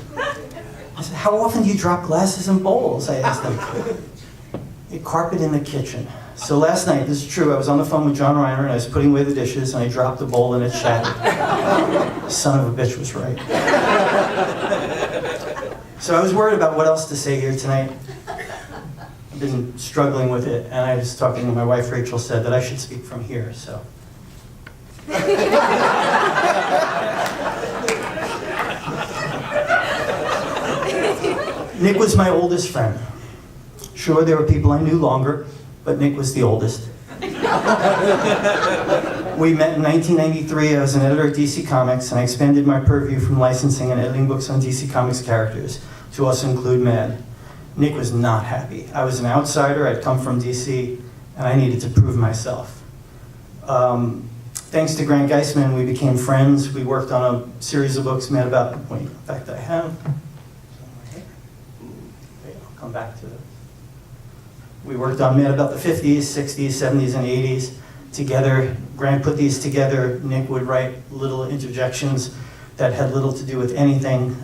I said, "How often do you drop glasses and bowls?" I asked him. "A carpet in the kitchen." So last night, this is true, I was on the phone with John Reiner and I was putting away the dishes and I dropped the bowl and it shattered. Son of a bitch was right. So I was worried about what else to say here tonight. I've been struggling with it, and I was talking to my wife, Rachel, said that I should speak from here, so. Nick was my oldest friend. Sure, there were people I knew longer, but Nick was the oldest. We met in 1993. I was an editor at DC Comics, and I expanded my purview from licensing and editing books on DC Comics characters to also include MAD. Nick was not happy. I was an outsider. I'd come from DC, and I needed to prove myself. Thanks to Grant Geisman, we became friends. We worked on a series of books made about, in fact, I have. I'll come back to it. We worked on made about the 50s, 60s, 70s, and 80s together. Grant put these together. Nick would write little interjections that had little to do with anything.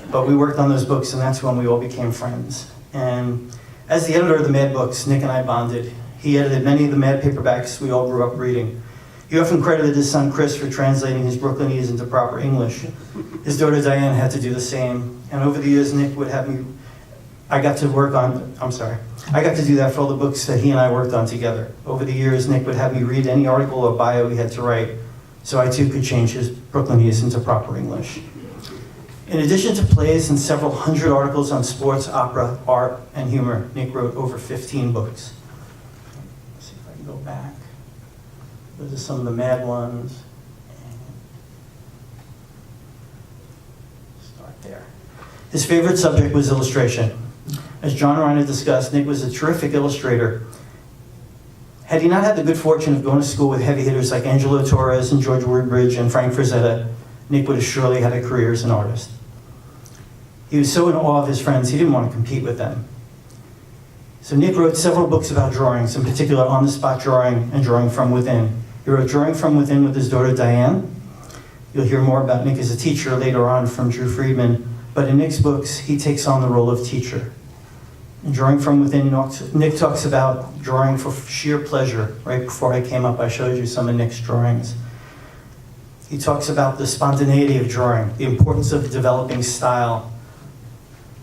But we worked on those books, and that's when we all became friends. And as the editor of the MAD books, Nick and I bonded. He edited many of the MAD paperbacks we all grew up reading. He often credited his son Chris for translating his Brooklynese into proper English. His daughter Diane had to do the same. And over the years, Nick would have me, I got to do that for all the books that he and I worked on together. Over the years, Nick would have me read any article or bio he had to write, so I too could change his Brooklynese into proper English. In addition to plays and several hundred articles on sports, opera, art, and humor, Nick wrote over 15 books. Those are some of the Mad ones. Start there. His favorite subject was illustration. As John Reiner discussed, Nick was a terrific illustrator. Had he not had the good fortune of going to school with heavy hitters like Angelo Torres and George Woodbridge and Frank Frazetta, Nick would have surely had a career as an artist. He was so in awe of his friends, he didn't want to compete with them. So Nick wrote several books about drawings, in particular on-the-spot drawing and drawing from within. He wrote Drawing from Within with his daughter Diane. You'll hear more about Nick as a teacher later on from Drew Friedman, but in Nick's books, he takes on the role of teacher. In Drawing from Within, Nick talks about drawing for sheer pleasure. Right before I came up, I showed you some of Nick's drawings. He talks about the spontaneity of drawing, the importance of developing style,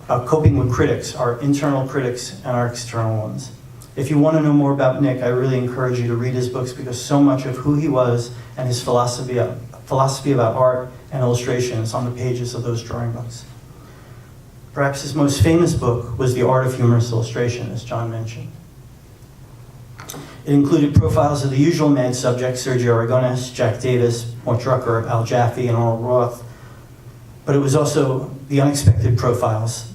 about coping with critics, our internal critics and our external ones. If you want to know more about Nick, I really encourage you to read his books because so much of who he was and his philosophy about art and illustration is on the pages of those drawing books. Perhaps his most famous book was The Art of Humorous Illustration, as John mentioned. It included profiles of the usual Mad subjects, Sergio Aragonés, Jack Davis, Mort Drucker, Al Jaffe, and Arnold Roth. But it was also the unexpected profiles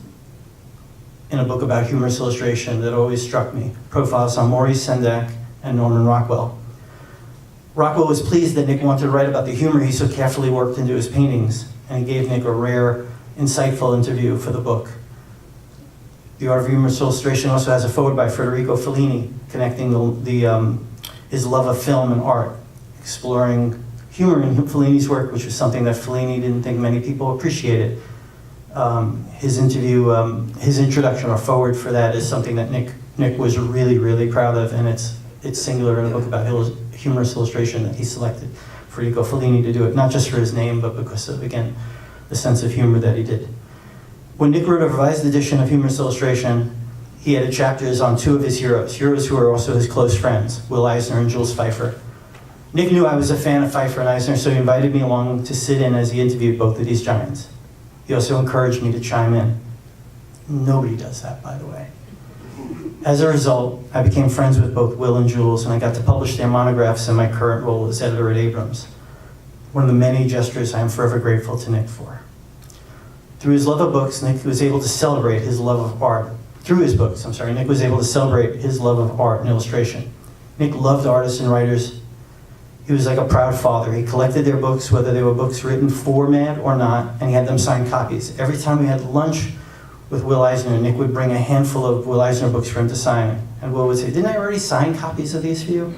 in a book about humorous illustration that always struck me. Profiles on Maurice Sendak and Norman Rockwell. Rockwell was pleased that Nick wanted to write about the humor he so carefully worked into his paintings, and he gave Nick a rare, insightful interview for the book. The Art of Humorous Illustration also has a foreword by Federico Fellini, connecting his love of film and art, exploring humor in Fellini's work, which was something that Fellini didn't think many people appreciated. His introduction or foreword for that is something that Nick was really, really proud of, and it's singular in a book about humorous illustration that he selected Federico Fellini to do it, not just for his name, but because of, again, the sense of humor that he did. When Nick wrote a revised edition of Humorous Illustration, he added chapters on two of his heroes who are also his close friends, Will Eisner and Jules Feiffer. Nick knew I was a fan of Feiffer and Eisner, so he invited me along to sit in as he interviewed both of these giants. He also encouraged me to chime in. Nobody does that, by the way. As a result, I became friends with both Will and Jules, and I got to publish their monographs in my current role as editor at Abrams. One of the many gestures I am forever grateful to Nick for. Through his love of books, Nick was able to celebrate his love of art. Nick was able to celebrate his love of art and illustration. Nick loved artists and writers. He was like a proud father. He collected their books, whether they were books written for Mad or not, and he had them signed copies. Every time we had lunch with Will Eisner, Nick would bring a handful of Will Eisner books for him to sign. And Will would say, "Didn't I already sign copies of these for you?"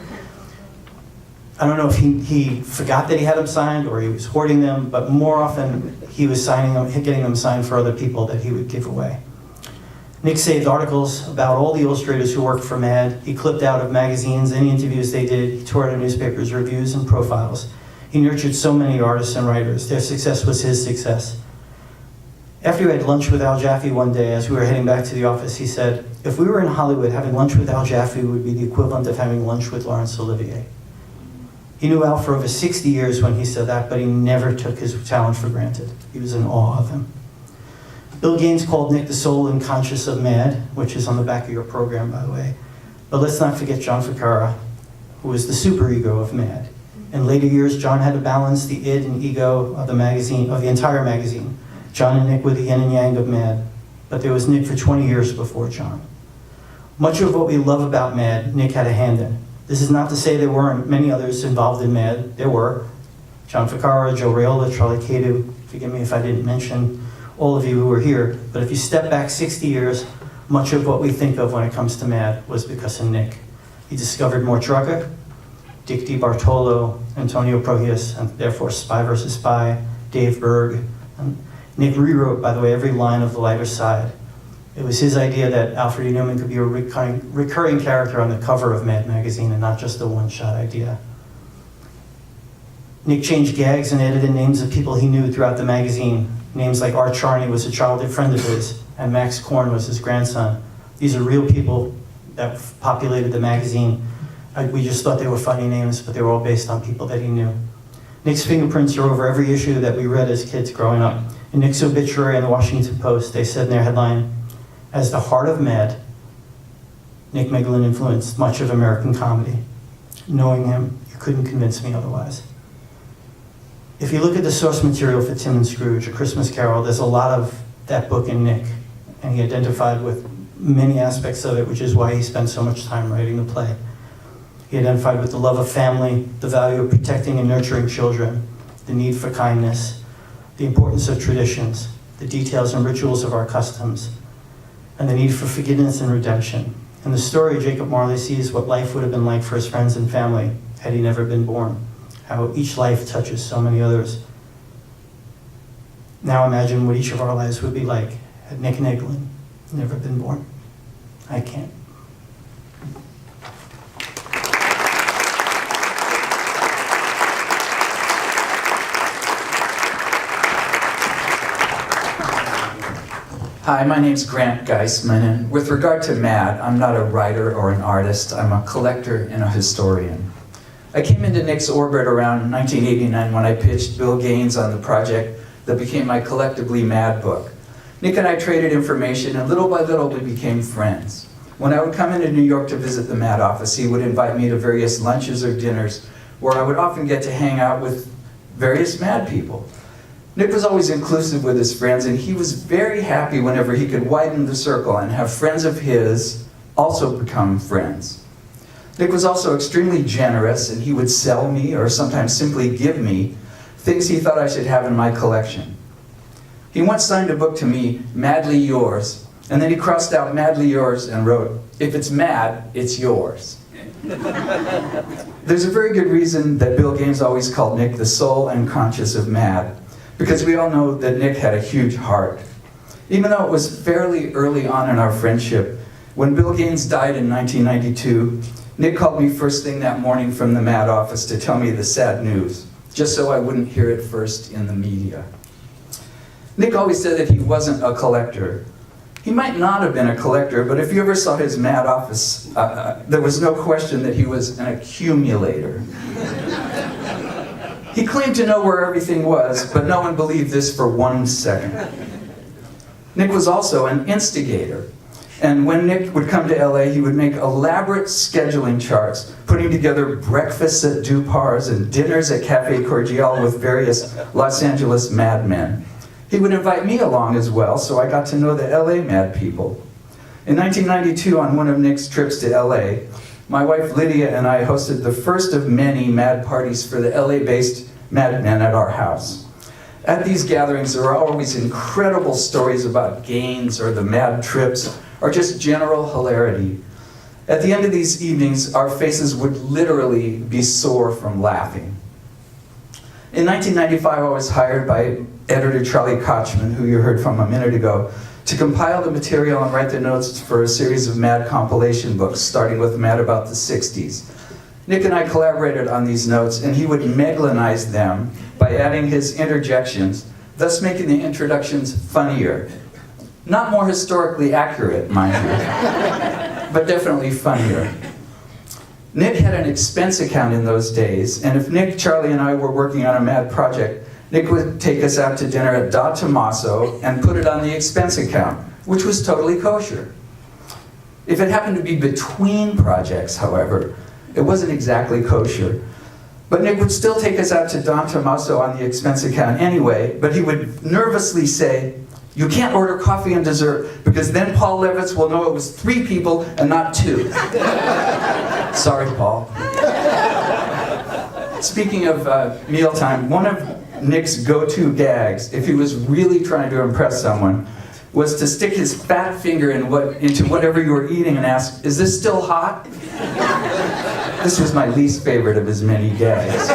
I don't know if he forgot that he had them signed or he was hoarding them, but more often he was signing them, getting them signed for other people that he would give away. Nick saved articles about all the illustrators who worked for Mad. He clipped out of magazines, any interviews they did. He tore out of newspapers, reviews, and profiles. He nurtured so many artists and writers. Their success was his success. After we had lunch with Al Jaffe one day, as we were heading back to the office, he said, "If we were in Hollywood, having lunch with Al Jaffe would be the equivalent of having lunch with Laurence Olivier." He knew Al for over 60 years when he said that, but he never took his talent for granted. He was in awe of him. Bill Gaines called Nick the soul and conscious of Mad, which is on the back of your program, by the way. But let's not forget John Ficarra, who was the superego of Mad. In later years, John had to balance the id and ego of the magazine, of the entire magazine. John and Nick were the yin and yang of Mad, but there was Nick for 20 years before John. Much of what we love about Mad, Nick had a hand in. This is not to say there weren't many others involved in Mad. There were. John Ficarra, Joe Raiola, Charlie Cadu, forgive me if I didn't mention all of you who were here. But if you step back 60 years, much of what we think of when it comes to Mad was because of Nick. He discovered Mort Drucker, Dick DiBartolo, Antonio Prohias, and therefore Spy vs. Spy, Dave Berg. And Nick rewrote, by the way, every line of The Lighter Side. It was his idea that Alfred E. Neuman could be a recurring character on the cover of Mad magazine and not just a one-shot idea. Nick changed gags and edited names of people he knew throughout the magazine. Names like Art Charney was a childhood friend of his, and Max Korn was his grandson. These are real people that populated the magazine. We just thought they were funny names, but they were all based on people that he knew. Nick's fingerprints are over every issue that we read as kids growing up. In Nick's obituary in the Washington Post, they said in their headline, "As the heart of Mad, Nick Meglin influenced much of American comedy." Knowing him, you couldn't convince me otherwise. If you look at the source material for Tim and Scrooge, A Christmas Carol, there's a lot of that book in Nick, and he identified with many aspects of it, which is why he spent so much time writing the play. He identified with the love of family, the value of protecting and nurturing children, the need for kindness, the importance of traditions, the details and rituals of our customs, and the need for forgiveness and redemption. In the story, Jacob Marley sees what life would have been like for his friends and family had he never been born, how each life touches so many others. Now imagine what each of our lives would be like had Nick Meglin never been born. I can't. Hi, my name's Grant Geisman, and with regard to MAD, I'm not a writer or an artist. I'm a collector and a historian. I came into Nick's orbit around 1989 when I pitched Bill Gaines on the project that became my collectively MAD book. Nick and I traded information, and little by little we became friends. When I would come into New York to visit the MAD office, he would invite me to various lunches or dinners where I would often get to hang out with various MAD people. Nick was always inclusive with his friends, and he was very happy whenever he could widen the circle and have friends of his also become friends. Nick was also extremely generous, and he would sell me, or sometimes simply give me, things he thought I should have in my collection. He once signed a book to me, Madly Yours, and then he crossed out Madly Yours and wrote, "If it's mad, it's yours." There's a very good reason that Bill Gaines always called Nick the soul and conscience of MAD, because we all know that Nick had a huge heart. Even though it was fairly early on in our friendship, when Bill Gaines died in 1992, Nick called me first thing that morning from the MAD office to tell me the sad news, just so I wouldn't hear it first in the media. Nick always said that he wasn't a collector. He might not have been a collector, but if you ever saw his MAD office, there was no question that he was an accumulator. He claimed to know where everything was, but no one believed this for 1 second. Nick was also an instigator. And when Nick would come to LA, he would make elaborate scheduling charts, putting together breakfasts at Dupar's and dinners at Cafe Cordial with various Los Angeles madmen. He would invite me along as well, so I got to know the LA mad people. In 1992, on one of Nick's trips to LA, my wife Lydia and I hosted the first of many mad parties for the LA-based madmen at our house. At these gatherings, there were always incredible stories about Gaines or the mad trips, or just general hilarity. At the end of these evenings, our faces would literally be sore from laughing. In 1995, I was hired by editor Charlie Kochman, who you heard from a minute ago, to compile the material and write the notes for a series of MAD compilation books, starting with MAD about the 60s. Nick and I collaborated on these notes, and he would Meglinize them by adding his interjections, thus making the introductions funnier. Not more historically accurate, mind you, but definitely funnier. Nick had an expense account in those days, and if Nick, Charlie, and I were working on a MAD project, Nick would take us out to dinner at Da Tommaso and put it on the expense account, which was totally kosher. If it happened to be between projects, however, it wasn't exactly kosher. But Nick would still take us out to Da Tommaso on the expense account anyway, but he would nervously say, "You can't order coffee and dessert, because then Paul Levitz will know it was 3 people and not 2. Sorry, Paul. Speaking of mealtime, one of Nick's go-to gags, if he was really trying to impress someone, was to stick his fat finger into whatever you were eating and ask, "Is this still hot?" This was my least favorite of his many gags.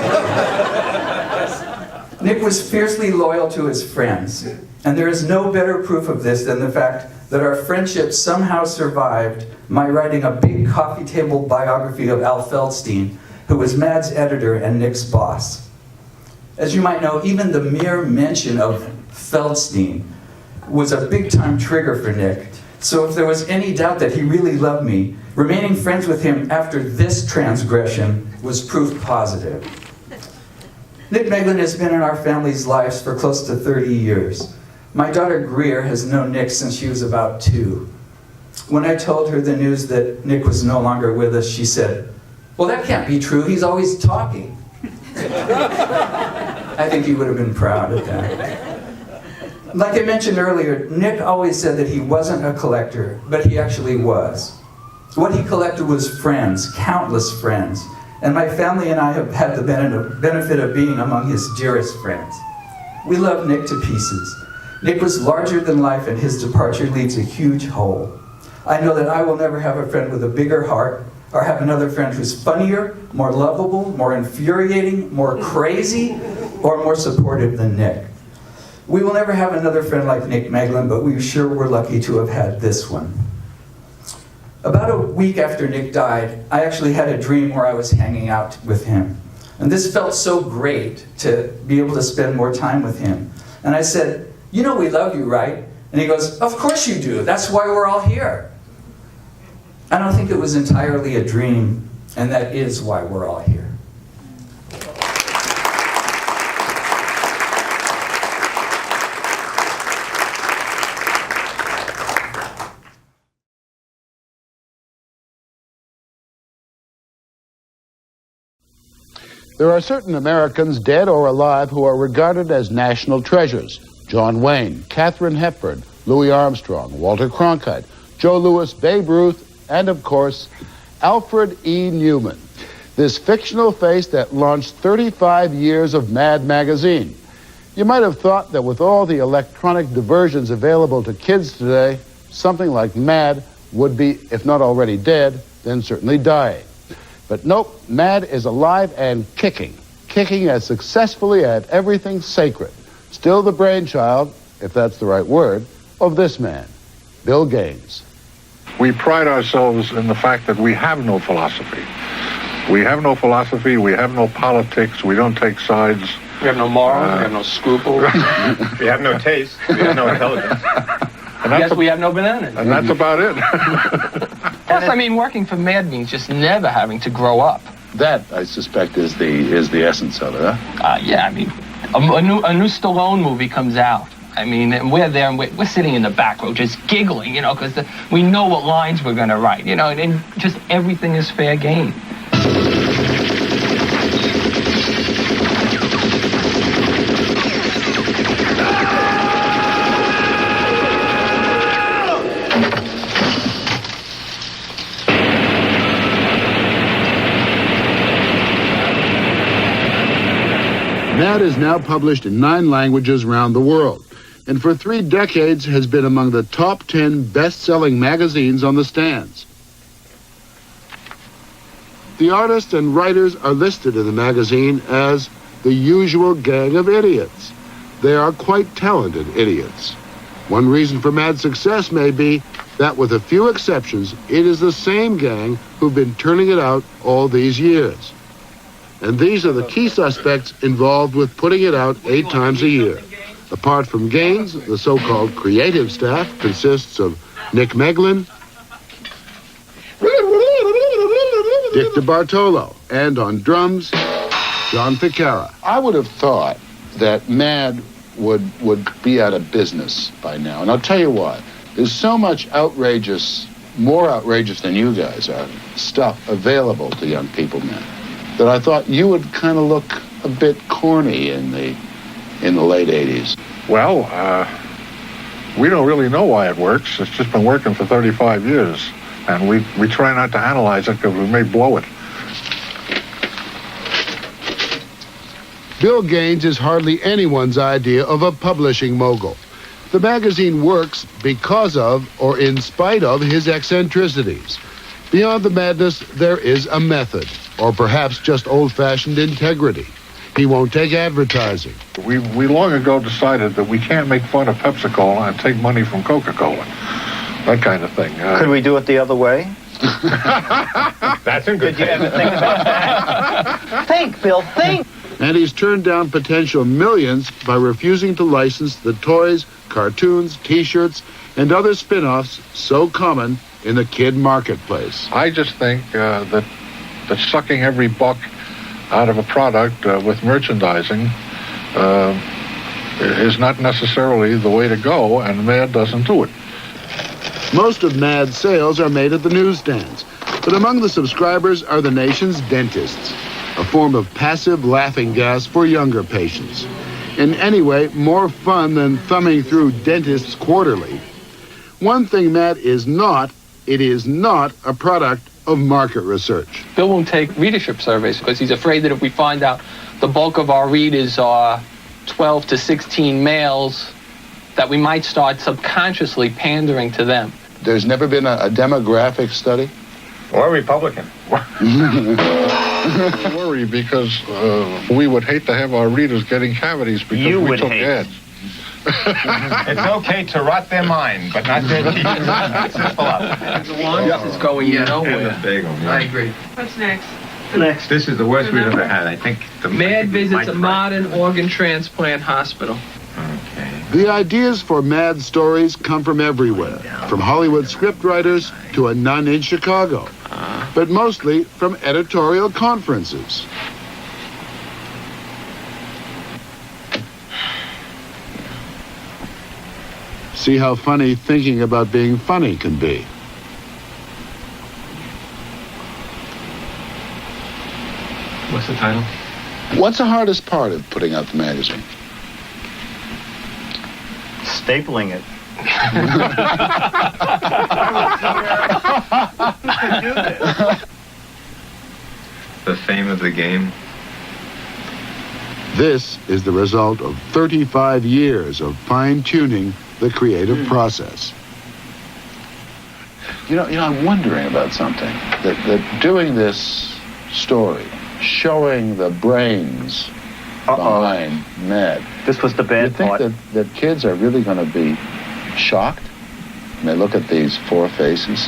Nick was fiercely loyal to his friends, and there is no better proof of this than the fact that our friendship somehow survived my writing a big coffee table biography of Al Feldstein, who was MAD's editor and Nick's boss. As you might know, even the mere mention of Feldstein was a big-time trigger for Nick. So if there was any doubt that he really loved me, remaining friends with him after this transgression was proof positive. Nick Meglin has been in our family's lives for close to 30 years. My daughter Greer has known Nick since she was about 2. When I told her the news that Nick was no longer with us, she said, Well, that can't be true. He's always talking. I think he would have been proud of that. Like I mentioned earlier, Nick always said that he wasn't a collector, but he actually was. What he collected was friends, countless friends. And my family and I have had the benefit of being among his dearest friends. We love Nick to pieces. Nick was larger than life, and his departure leaves a huge hole. I know that I will never have a friend with a bigger heart, or have another friend who's funnier, more lovable, more infuriating, more crazy, or more supportive than Nick. We will never have another friend like Nick Meglin, but we sure were lucky to have had this one. About a week after Nick died, I actually had a dream where I was hanging out with him. And this felt so great to be able to spend more time with him. And I said, "You know we love you, right?" And he goes, "Of course you do. That's why we're all here." I don't think it was entirely a dream, and that is why we're all here. There are certain Americans, dead or alive, who are regarded as national treasures. John Wayne, Katharine Hepburn, Louis Armstrong, Walter Cronkite, Joe Louis, Babe Ruth, and of course, Alfred E. Newman, this fictional face that launched 35 years of Mad magazine. You might have thought that with all the electronic diversions available to kids today, something like Mad would be, if not already dead, then certainly dying. But nope, Mad is alive and kicking as successfully at everything sacred. Still the brainchild, if that's the right word, of this man, Bill Gaines. We pride ourselves in the fact that we have no philosophy. We have no philosophy, we have no politics, we don't take sides. We have no morals, we have no scruples. We have no taste, we have no intelligence. Yes, we have no bananas. And that's about it. Plus, I mean, working for Mad means just never having to grow up. That, I suspect, is the essence of it, huh? Yeah, I mean, a new Stallone movie comes out. I mean, and we're there, and we're sitting in the back row just giggling, you know, because we know what lines we're going to write, you know, and just everything is fair game. Mad is now published in 9 languages around the world, and for 3 decades has been among the top 10 best-selling magazines on the stands. The artists and writers are listed in the magazine as the usual gang of idiots. They are quite talented idiots. One reason for Mad's success may be that, with a few exceptions, it is the same gang who've been turning it out all these years. And these are the key suspects involved with putting it out 8 times a year. Apart from Gaines, the so-called creative staff consists of Nick Meglin, Dick DeBartolo, and on drums, John Ficarra. I would have thought that Mad would be out of business by now. And I'll tell you what, there's so much outrageous, more outrageous than you guys are, stuff available to young people now, that I thought you would kind of look a bit corny in the late 80s. Well, we don't really know why it works. It's just been working for 35 years. And we try not to analyze it because we may blow it. Bill Gaines is hardly anyone's idea of a publishing mogul. The magazine works because of, or in spite of, his eccentricities. Beyond the madness, there is a method, or perhaps just old-fashioned integrity. He won't take advertising. We long ago decided that we can't make fun of Pepsi-Cola and take money from Coca-Cola. That kind of thing. Could we do it the other way? That's a good Did you ever think about that? Think, Bill, think! And he's turned down potential millions by refusing to license the toys, cartoons, T-shirts, and other spin-offs so common in the kid marketplace. I just think that sucking every buck out of a product with merchandising is not necessarily the way to go, and Mad doesn't do it. Most of Mad's sales are made at the newsstands, But among the subscribers are the nation's dentists, a form of passive laughing gas for younger patients. In any way, more fun than thumbing through Dentists Quarterly. One thing Matt is not, it is not a product of market research. Bill won't take readership surveys because he's afraid that if we find out the bulk of our readers are 12 to 16 males, that we might start subconsciously pandering to them. There's never been a demographic study? Or Republican. Worry because we would hate to have our readers getting cavities because You we would took hate. ads. It's okay to rot their mind, but not their teeth. The launch is going nowhere. I agree. What's next? Next. This is the worst we've ever had. I think Mad visits a modern organ transplant hospital. The ideas for Mad stories come from everywhere, from Hollywood scriptwriters to a nun in Chicago, but mostly from editorial conferences. See how funny thinking about being funny can be. What's the title? What's the hardest part of putting out the magazine? Stapling it. The fame of the game. This is the result of 35 years of fine-tuning the creative process. You know, I'm wondering about something. That doing this story, showing the brains behind Mad. This was the bad part. You think that kids are really going to be shocked when they look at these four faces,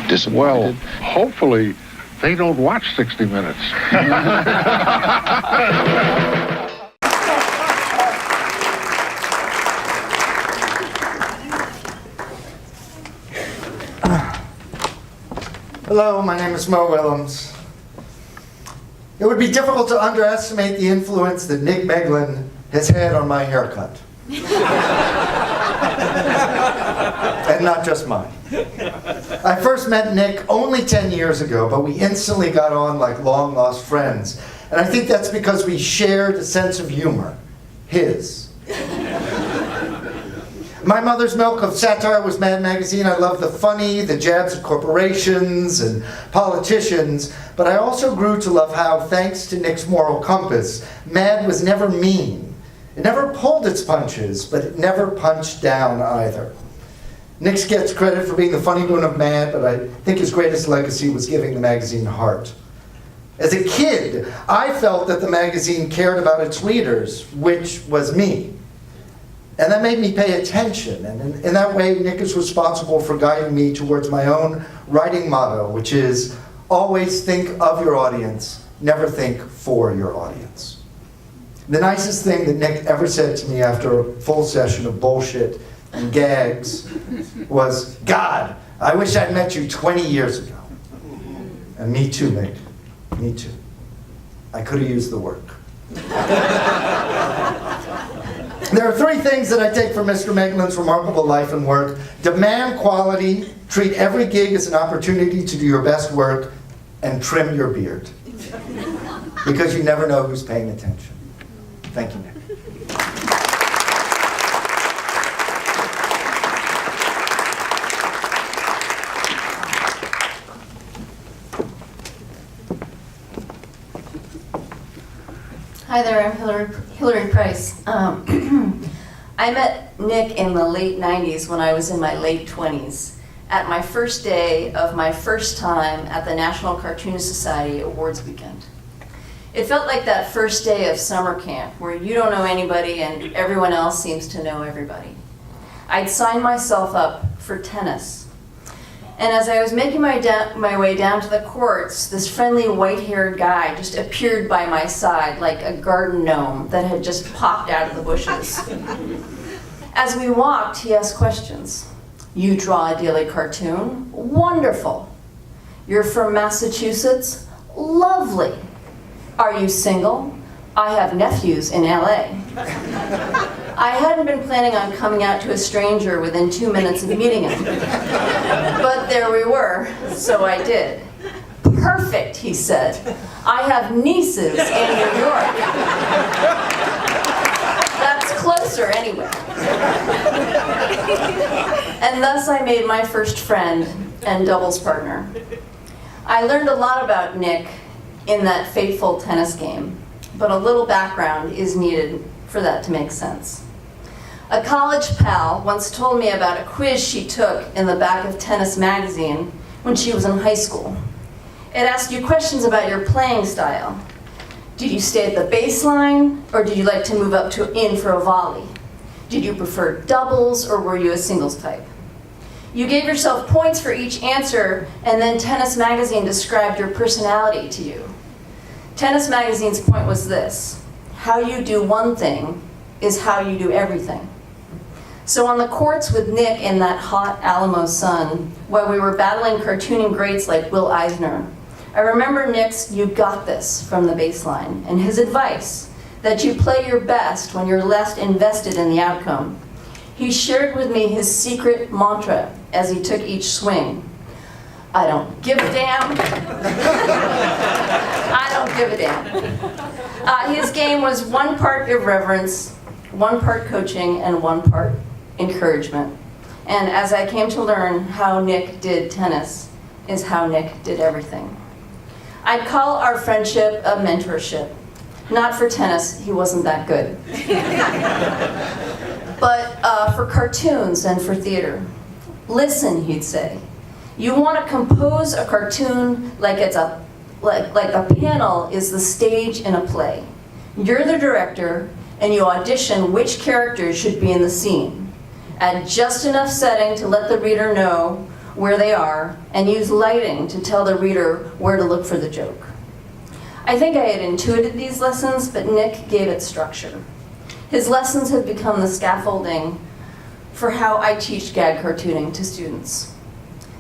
disappointed? Well, hopefully they don't watch 60 Minutes. Hello, my name is Mo Willems. It would be difficult to underestimate the influence that Nick Meglin has had on my haircut. And not just mine. I first met Nick only 10 years ago, but we instantly got on like long-lost friends. And I think that's because we shared a sense of humor. His. My mother's milk of satire was Mad Magazine. I loved the funny, the jabs at corporations and politicians, but I also grew to love how, thanks to Nick's moral compass, Mad was never mean. It never pulled its punches, but it never punched down either. Nick gets credit for being the funny bone of Mad, but I think his greatest legacy was giving the magazine heart. As a kid, I felt that the magazine cared about its readers, which was me. And that made me pay attention, and in that way, Nick is responsible for guiding me towards my own writing motto, which is, always think of your audience, never think for your audience. The nicest thing that Nick ever said to me after a full session of bullshit and gags was, God, I wish I'd met you 20 years ago. And me too, Nick, me too. I could have used the work. There are three things that I take from Mr. Meglin's remarkable life and work. Demand quality, treat every gig as an opportunity to do your best work, and trim your beard. Because you never know who's paying attention. Thank you, Nick. Hi there, I'm Hillary Price. I met Nick in the late 90s when I was in my late 20s at my first day of my first time at the National Cartoonist Society Awards Weekend. It felt like that first day of summer camp where you don't know anybody and everyone else seems to know everybody. I'd signed myself up for tennis. And as I was making my way down to the courts, this friendly white-haired guy just appeared by my side like a garden gnome that had just popped out of the bushes. As we walked, he asked questions. You draw a daily cartoon? Wonderful. You're from Massachusetts? Lovely. Are you single? I have nephews in LA. I hadn't been planning on coming out to a stranger within 2 minutes of meeting him. But there we were, so I did. Perfect, he said. I have nieces in New York. That's closer anyway. And thus I made my first friend and doubles partner. I learned a lot about Nick in that fateful tennis game, but a little background is needed for that to make sense. A college pal once told me about a quiz she took in the back of Tennis magazine when she was in high school. It asked you questions about your playing style. Did you stay at the baseline, or did you like to move up to in for a volley? Did you prefer doubles, or were you a singles type? You gave yourself points for each answer, and then Tennis magazine described your personality to you. Tennis magazine's point was this: how you do one thing is how you do everything. So on the courts with Nick in that hot Alamo sun, while we were battling cartooning greats like Will Eisner, I remember Nick's "you got this" from the baseline, and his advice that you play your best when you're less invested in the outcome. He shared with me his secret mantra as he took each swing. I don't give a damn. I don't give a damn. His game was one part irreverence, one part coaching, and one part encouragement. And as I came to learn, how Nick did tennis is how Nick did everything. I'd call our friendship a mentorship. Not for tennis, he wasn't that good. But for cartoons and for theater. Listen, he'd say. You want to compose a cartoon like a panel is the stage in a play. You're the director, and you audition which characters should be in the scene. Add just enough setting to let the reader know where they are, and use lighting to tell the reader where to look for the joke. I think I had intuited these lessons, but Nick gave it structure. His lessons have become the scaffolding for how I teach gag cartooning to students.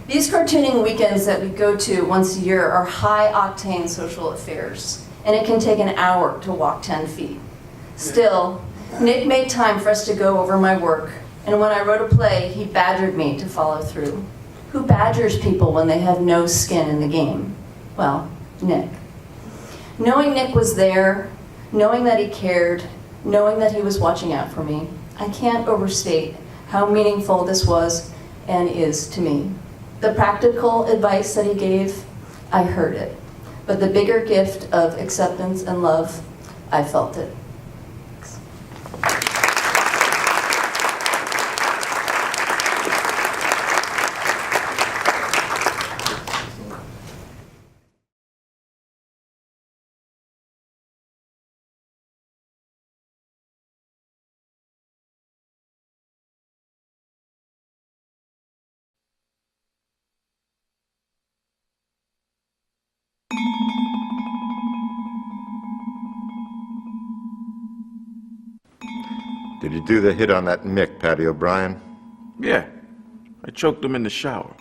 These cartooning weekends that we go to once a year are high-octane social affairs, and it can take an hour to walk 10 feet. Still, Nick made time for us to go over my work, and when I wrote a play, he badgered me to follow through. Who badgers people when they have no skin in the game? Well, Nick. Knowing Nick was there, knowing that he cared, knowing that he was watching out for me, I can't overstate how meaningful this was and is to me. The practical advice that he gave, I heard it. But the bigger gift of acceptance and love, I felt it. Did you do the hit on that Mick, Patty O'Brien? Yeah. I choked him in the shower.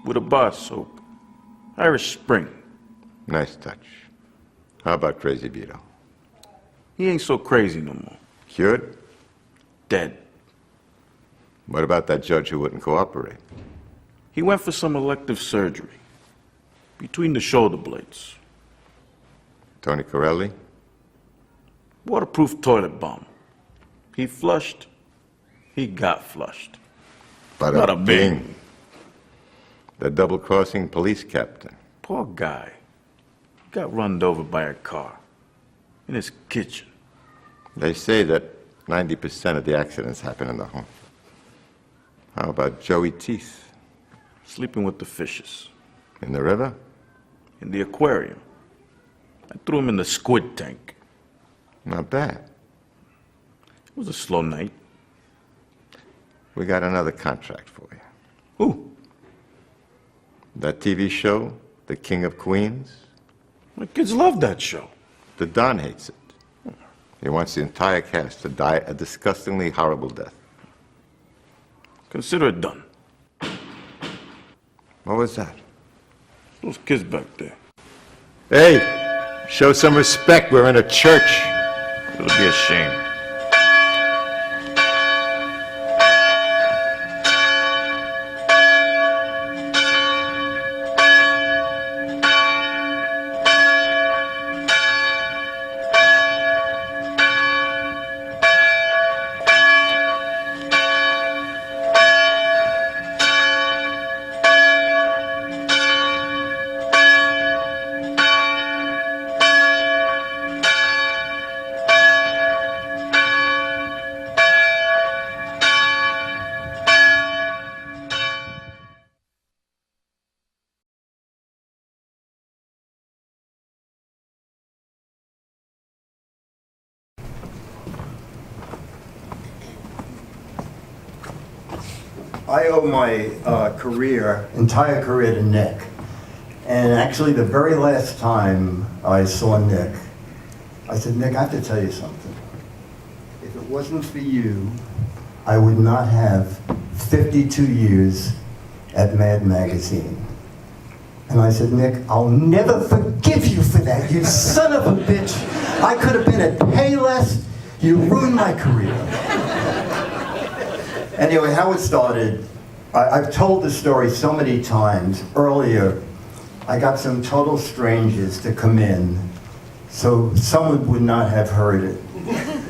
With a bar soap. Irish Spring. Nice touch. How about Crazy Vito? He ain't so crazy no more. Cured? Dead. What about that judge who wouldn't cooperate? He went for some elective surgery. Between the shoulder blades. Tony Corelli? Waterproof toilet bomb. He flushed. He got flushed. Bada bing. The double-crossing police captain. Poor guy. He got run over by a car. In his kitchen. They say that 90% of the accidents happen in the home. How about Joey Teeth? Sleeping with the fishes. In the river? In the aquarium. I threw him in the squid tank. Not bad. It was a slow night. We got another contract for you. Who? That TV show, The King of Queens? My kids love that show. The Don hates it. He wants the entire cast to die a disgustingly horrible death. Consider it done. What was that? Those kids back there. Hey, show some respect. We're in a church. It'll be a shame. I owe my entire career to Nick. And actually, the very last time I saw Nick, I said, Nick, I have to tell you something. If it wasn't for you, I would not have 52 years at Mad Magazine. And I said, Nick, I'll never forgive you for that, you son of a bitch. I could have been at Payless. You ruined my career. Anyway, how it started, I've told this story so many times. Earlier, I got some total strangers to come in, so someone would not have heard it.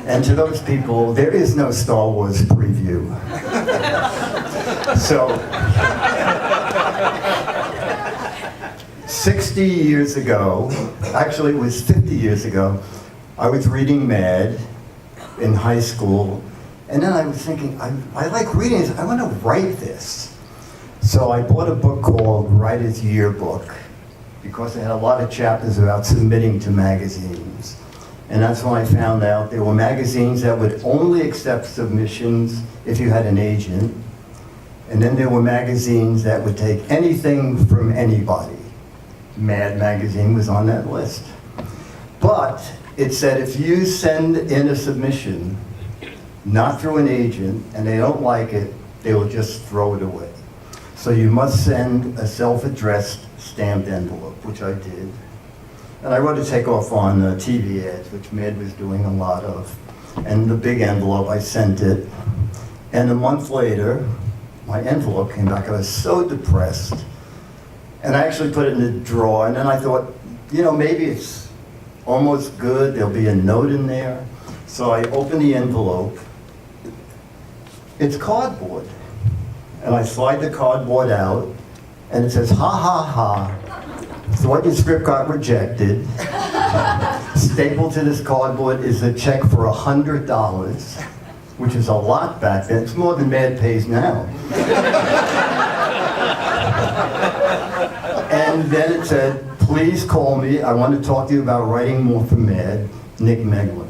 And to those people, there is no Star Wars preview. So, 60 years ago, actually it was 50 years ago, I was reading Mad in high school, and then I was thinking, I like reading this, I want to write this. So I bought a book called Writer's Yearbook, because it had a lot of chapters about submitting to magazines. And that's when I found out there were magazines that would only accept submissions if you had an agent. And then there were magazines that would take anything from anybody. Mad Magazine was on that list. But it said if you send in a submission, not through an agent, and they don't like it, they will just throw it away. So you must send a self-addressed stamped envelope, which I did. And I wrote a takeoff on TV ads, which Mad was doing a lot of. And the big envelope, I sent it. And a month later, my envelope came back. I was so depressed. And I actually put it in the drawer. And then I thought, you know, maybe it's almost good. There'll be a note in there. So I opened the envelope. It's cardboard. And I slide the cardboard out. And it says, ha, ha, ha. Thought your script got rejected. Stapled to this cardboard is a check for $100, which is a lot back then. It's more than Mad pays now. And then it said, please call me. I want to talk to you about writing more for Mad, Nick Meglin.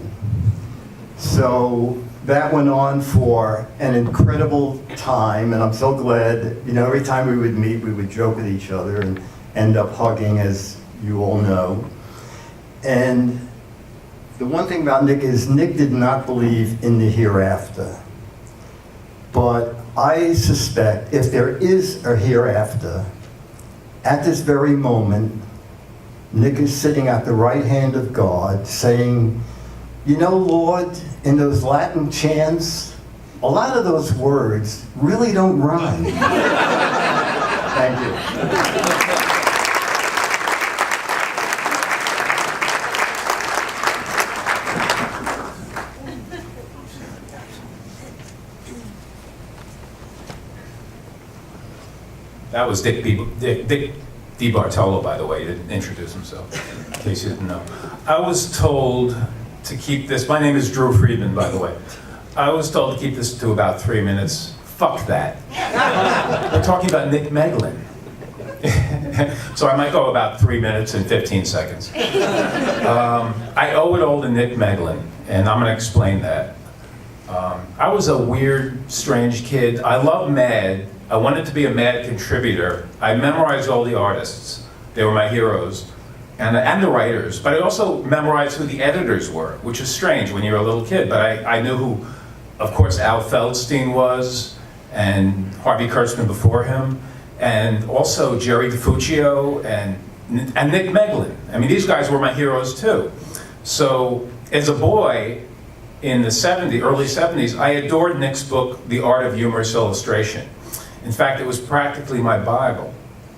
So that went on for an incredible time, and I'm so glad, you know, every time we would meet, we would joke with each other and end up hugging, as you all know. And the one thing about Nick is Nick did not believe in the hereafter. But I suspect if there is a hereafter, at this very moment, Nick is sitting at the right hand of God saying, you know, Lord, in those Latin chants, a lot of those words really don't rhyme. Thank you. That was Dick DiBartolo, by the way. He didn't introduce himself, in case you didn't know. I was told to keep this, my name is Drew Friedman, by the way. I was told to keep this to about 3 minutes. Fuck that. We're talking about Nick Meglin. So I might go about 3 minutes and 15 seconds. I owe it all to Nick Meglin, and I'm going to explain that. I was a weird, strange kid. I love Mad. I wanted to be a Mad contributor. I memorized all the artists. They were my heroes. And the writers. But I also memorized who the editors were, which is strange when you're a little kid. But I knew who, of course, Al Feldstein was, and Harvey Kurtzman before him, and also Jerry DiFuccio and Nick Meglin. I mean, these guys were my heroes too. So as a boy in the early 70s, I adored Nick's book, The Art of Humorous Illustration. In fact, it was practically my Bible.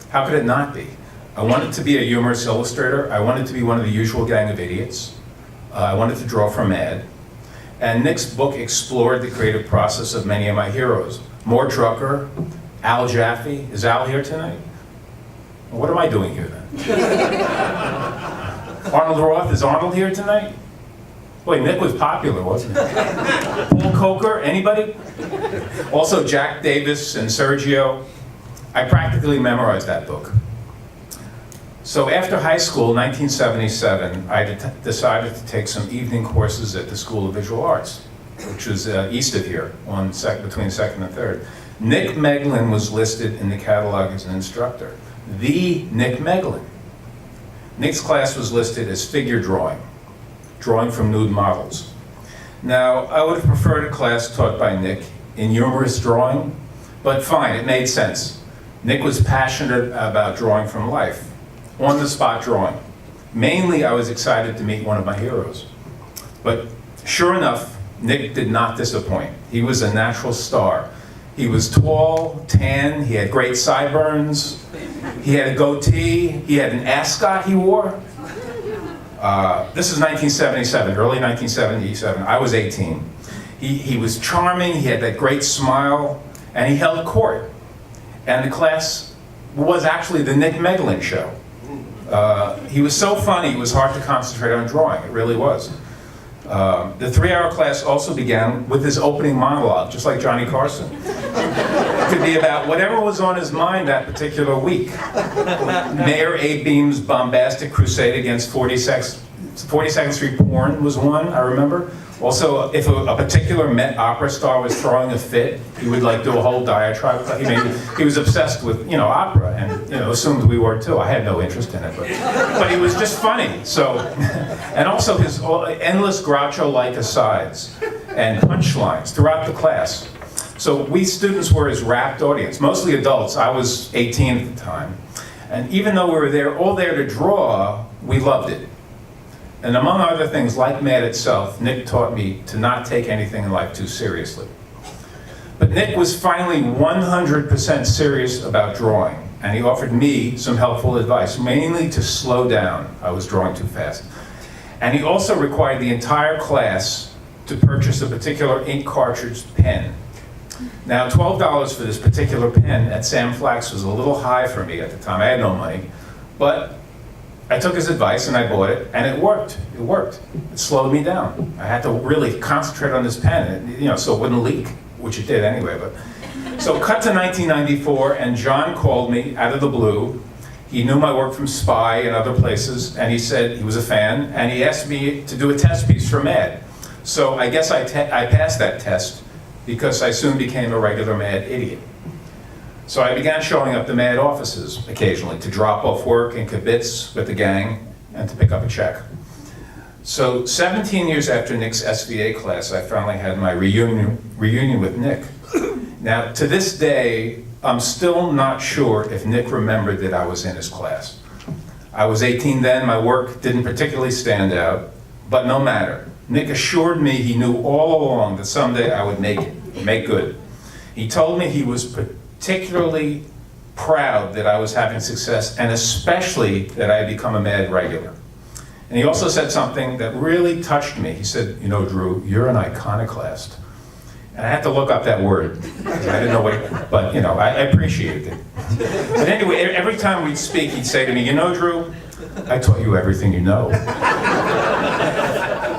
How could it not be? I wanted to be a humorous illustrator. I wanted to be one of the usual gang of idiots. I wanted to draw for Mad. And Nick's book explored the creative process of many of my heroes. Mort Drucker, Al Jaffe. Is Al here tonight? What am I doing here then? Arnold Roth. Is Arnold here tonight? Boy, Nick was popular, wasn't he? Paul Coker, anybody? Also Jack Davis and Sergio. I practically memorized that book. So after high school, 1977, I decided to take some evening courses at the School of Visual Arts, which was east of here, between 2nd and 3rd. Nick Meglin was listed in the catalog as an instructor. The Nick Meglin. Nick's class was listed as figure drawing, drawing from nude models. Now, I would have preferred a class taught by Nick in humorous drawing, but fine, it made sense. Nick was passionate about drawing from life, on-the-spot drawing. Mainly, I was excited to meet one of my heroes. But sure enough, Nick did not disappoint. He was a natural star. He was tall, tan, he had great sideburns, he had a goatee, he had an ascot he wore. This is 1977, early 1977. I was 18. He was charming, he had that great smile, and he held court. And the class was actually the Nick Meglin show. He was so funny, it was hard to concentrate on drawing, it really was. The 3-hour class also began with his opening monologue, just like Johnny Carson. It could be about whatever was on his mind that particular week. Mayor A. Beam's bombastic crusade against 42nd Street porn was one, I remember. Also, if a particular Met opera star was throwing a fit, he would like do a whole diatribe. He was obsessed with, opera, and assumed we were too. I had no interest in it, but he was just funny. So, and also his endless Groucho-like asides and punchlines throughout the class. So we students were his rapt audience, mostly adults. I was 18 at the time, and even though we were all there to draw, we loved it. And among other things, like Mad itself, Nick taught me to not take anything in life too seriously. But Nick was finally 100% serious about drawing, and he offered me some helpful advice, mainly to slow down. I was drawing too fast. And he also required the entire class to purchase a particular ink cartridge pen. Now, $12 for this particular pen at Sam Flack's was a little high for me at the time. I had no money, but I took his advice and I bought it, and it worked. It worked. It slowed me down. I had to really concentrate on this pen, so it wouldn't leak, which it did anyway. So cut to 1994, and John called me out of the blue. He knew my work from Spy and other places, and he said he was a fan, and he asked me to do a test piece for Mad. So I guess I passed that test because I soon became a regular Mad idiot. So I began showing up to Mad offices occasionally to drop off work and kibitz with the gang and to pick up a check. So 17 years after Nick's SVA class, I finally had my reunion with Nick. Now, to this day, I'm still not sure if Nick remembered that I was in his class. I was 18 then, my work didn't particularly stand out, but no matter. Nick assured me he knew all along that someday I would make it, make good. He told me he was particularly proud that I was having success, and especially that I had become a Mad regular. And he also said something that really touched me. He said, Drew, you're an iconoclast. And I had to look up that word. I didn't know what, but I appreciated it. But anyway, every time we'd speak, he'd say to me, Drew, I taught you everything you know.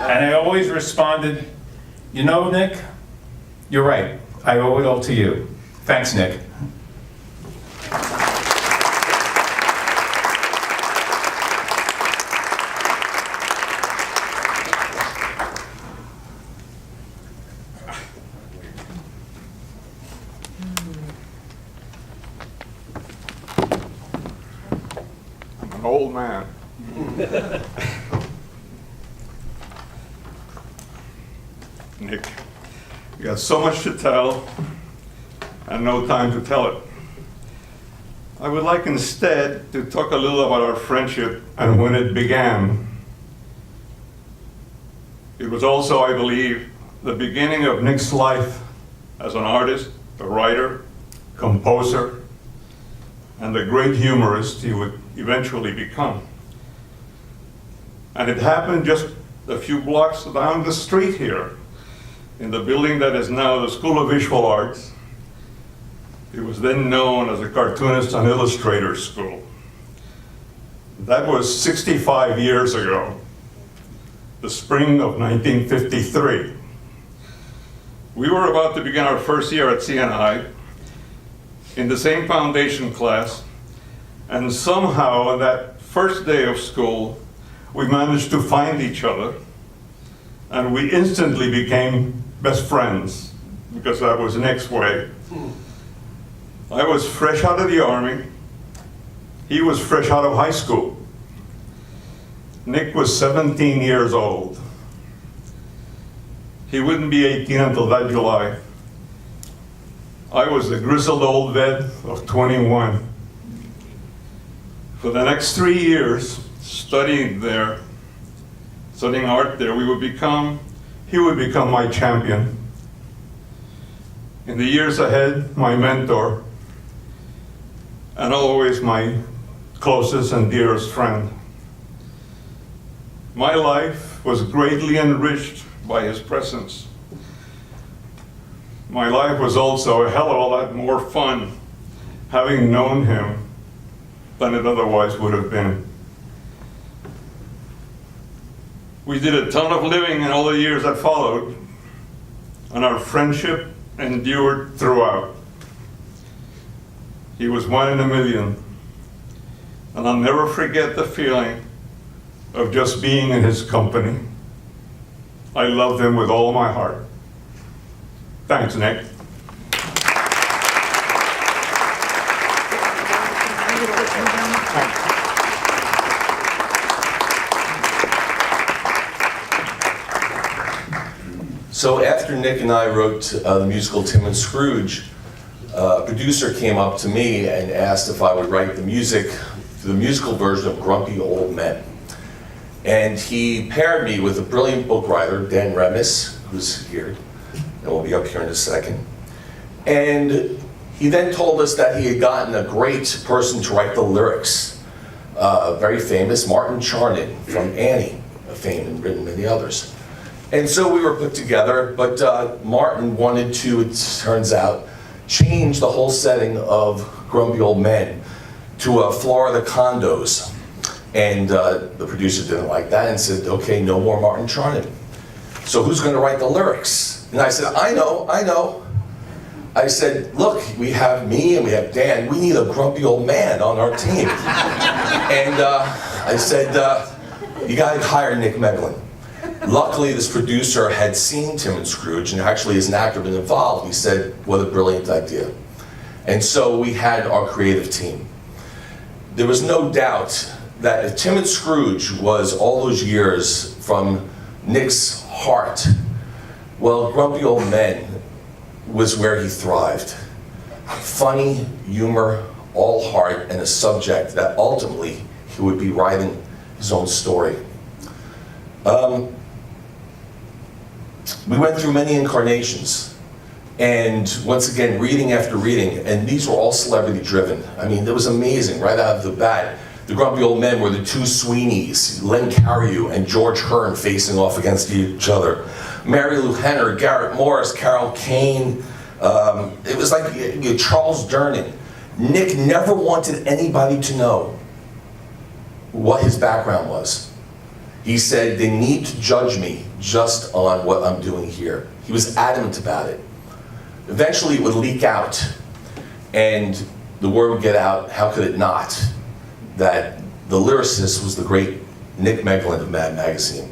And I always responded, Nick, you're right. I owe it all to you. Thanks, Nick. I'm an old man. Nick, you got so much to tell and no time to tell it. I would like instead to talk a little about our friendship and when it began. It was also, I believe, the beginning of Nick's life as an artist, a writer, composer, and the great humorist he would eventually become. And it happened just a few blocks down the street here, in the building that is now the School of Visual Arts. It was then known as the Cartoonist and Illustrator School. That was 65 years ago, the spring of 1953. We were about to begin our first year at CNI in the same foundation class, and somehow on that first day of school, we managed to find each other, and we instantly became best friends, because that was Nick's way. I was fresh out of the Army. He was fresh out of high school. Nick was 17 years old. He wouldn't be 18 until that July. I was the grizzled old vet of 21. For the next 3 years, studying art there, he would become my champion. In the years ahead, my mentor, and always my closest and dearest friend. My life was greatly enriched by his presence. My life was also a hell of a lot more fun having known him than it otherwise would have been. We did a ton of living in all the years that followed, and our friendship endured throughout. He was one in a million, and I'll never forget the feeling of just being in his company. I loved him with all my heart. Thanks, Nick. So after Nick and I wrote the musical Tim and Scrooge, a producer came up to me and asked if I would write the music for the musical version of Grumpy Old Men. And he paired me with a brilliant book writer, Dan Remis, who's here, and will be up here in a second. And he then told us that he had gotten a great person to write the lyrics, very famous Martin Charnin from Annie, fame and written many others. And so we were put together, but Martin wanted to, it turns out, change the whole setting of Grumpy Old Men to Florida condos. And the producer didn't like that and said, okay, no more Martin Charnin. So who's going to write the lyrics? And I said, I know. I said, look, we have me and we have Dan. We need a grumpy old man on our team. And I said, you got to hire Nick Meglin. Luckily, this producer had seen Tim and Scrooge, and actually as an actor been involved. He said, what a brilliant idea. And so we had our creative team. There was no doubt that if Tim and Scrooge was all those years from Nick's heart, well, Grumpy Old Men was where he thrived. Funny, humor, all heart, and a subject that ultimately he would be writing his own story. We went through many incarnations, and once again, reading after reading, and these were all celebrity driven. I mean, it was amazing right out of the bat. The Grumpy Old Men were the two Sweeneys, Len Cariou and George Hearn facing off against each other. Mary Lou Henner, Garrett Morris, Carol Kane. It was like Charles Durning. Nick never wanted anybody to know what his background was. He said, they need to judge me just on what I'm doing here. He was adamant about it. Eventually it would leak out, and the word would get out, how could it not, that the lyricist was the great Nick Meglin of Mad Magazine.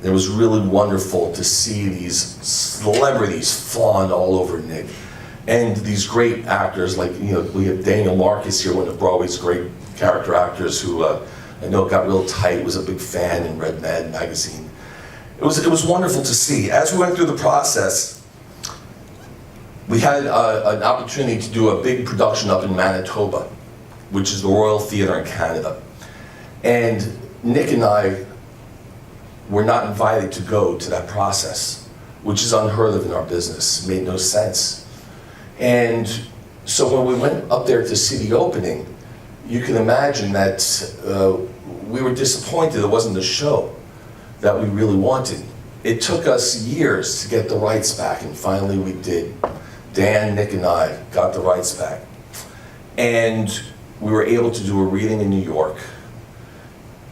It was really wonderful to see these celebrities fawn all over Nick. And these great actors, like, we have Daniel Marcus here, one of Broadway's great character actors who I know got real tight, was a big fan and read Mad Magazine. It was wonderful to see. As we went through the process, we had an opportunity to do a big production up in Manitoba, which is the Royal Theatre in Canada. And Nick and I were not invited to go to that process, which is unheard of in our business. It made no sense. And so when we went up there to see the opening, you can imagine that we were disappointed it wasn't the show that we really wanted. It took us years to get the rights back, and finally we did. Dan, Nick, and I got the rights back. And we were able to do a reading in New York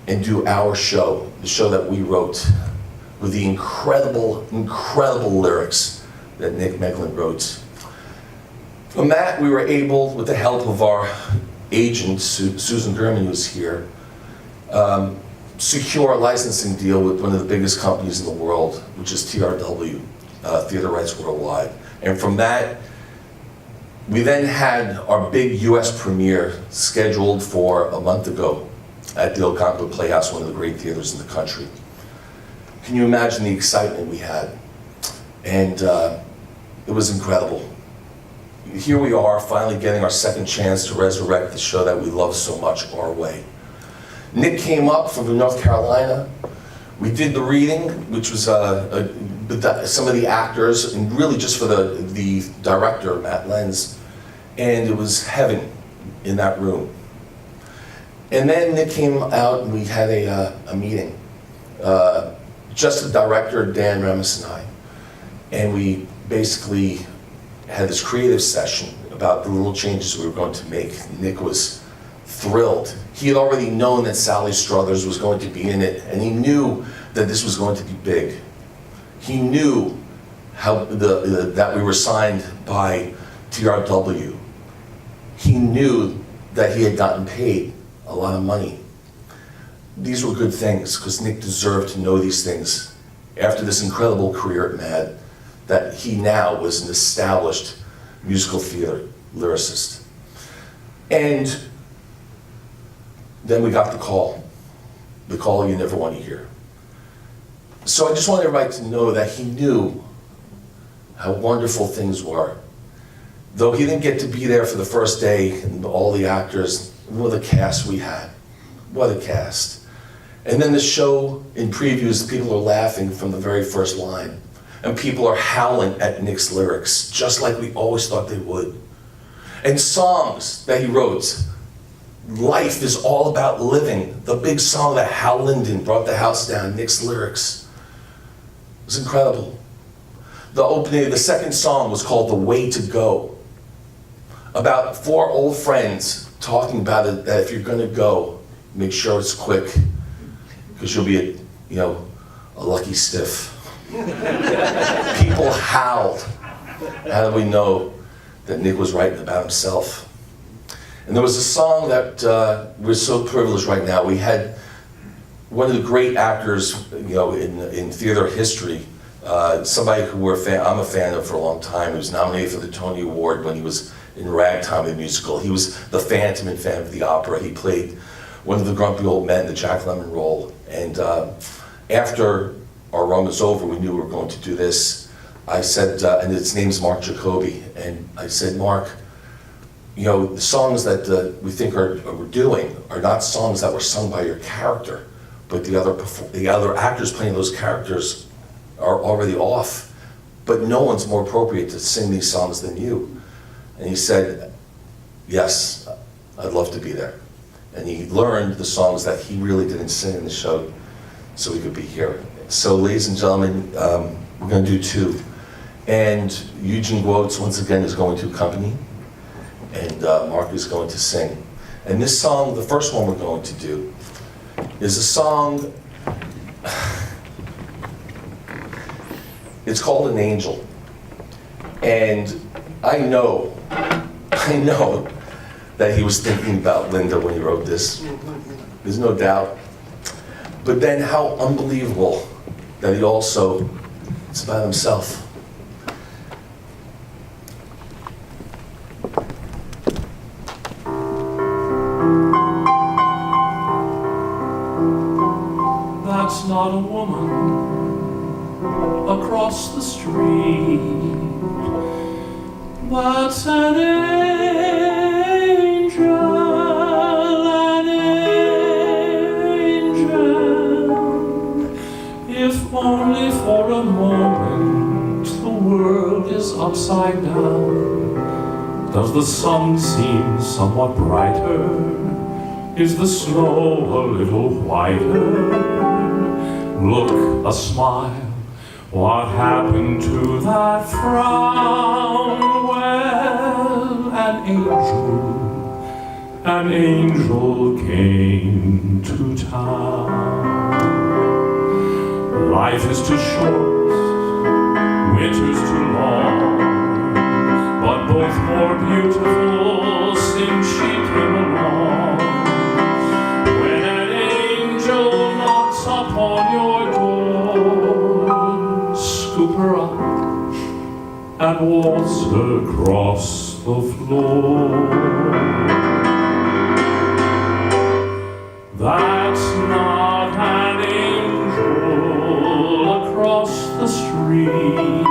and do our show, the show that we wrote, with the incredible, incredible lyrics that Nick Meglin wrote. From that, we were able, with the help of our agent, Susan German, who's here, secure a licensing deal with one of the biggest companies in the world, which is TRW, Theater Rights Worldwide. And from that, We then had our big US premiere scheduled for a month ago at the Algonquin Playhouse, one of the great theaters in the country. Can you imagine the excitement we had? And it was incredible. Here we are, finally getting our second chance to resurrect the show that we love so much our way. Nick came up from North Carolina. We did the reading, which was some of the actors, and really just for the director, Matt Lenz, and it was heaven in that room. And then Nick came out and we had a meeting. Just the director, Dan Remus, and I. And we basically had this creative session about the little changes we were going to make. Nick was thrilled. He had already known that Sally Struthers was going to be in it, and he knew that this was going to be big. He knew how that we were signed by TRW. He knew that he had gotten paid a lot of money. These were good things, because Nick deserved to know these things after this incredible career at MAD, that he now was an established musical theater lyricist. And then we got the call you never want to hear. So I just want everybody to know that he knew how wonderful things were. Though he didn't get to be there for the first day, and all the actors, what a cast we had. What a cast. And then the show in previews, people are laughing from the very first line. And people are howling at Nick's lyrics, just like we always thought they would. And songs that he wrote. Life is all about living. The big song that Hal Linden brought the house down, Nick's lyrics. It was incredible. The opening, the second song was called The Way to Go. About 4 old friends talking about it, that if you're gonna go, make sure it's quick, because you'll be a lucky stiff. People howled. How do we know that Nick was writing about himself? And there was a song that we're so privileged right now. We had one of the great actors, in theater history, somebody who I'm a fan of for a long time. He was nominated for the Tony Award when he was in Ragtime, the musical. He was the Phantom in Phantom of the Opera. He played one of the grumpy old men, the Jack Lemmon role. And after our run was over, we knew we were going to do this. I said, and his name's Mark Jacoby, and I said, Mark, the songs that we think we're doing are not songs that were sung by your character, but the other actors playing those characters are already off, but no one's more appropriate to sing these songs than you. And he said, yes, I'd love to be there. And he learned the songs that he really didn't sing in the show so he could be here. So ladies and gentlemen, we're going to do 2. And Eugene Woutz, once again, is going to accompany, and Mark is going to sing. And this song, the first one we're going to do, is a song, it's called An Angel. And I know that he was thinking about Linda when he wrote this. There's no doubt. But then how unbelievable that it's about himself. That's not a woman across the street. That's an angel, If only for a moment the world is upside down, does the sun seem somewhat brighter? Is the snow a little whiter? Look, a smile. What happened to that frown? Well, an angel came to town. Life is too short, winter's too long, but both more beautiful since she came along. When an angel knocks upon your door, scoop her up and and waltz across the floor. That's not an angel across the street.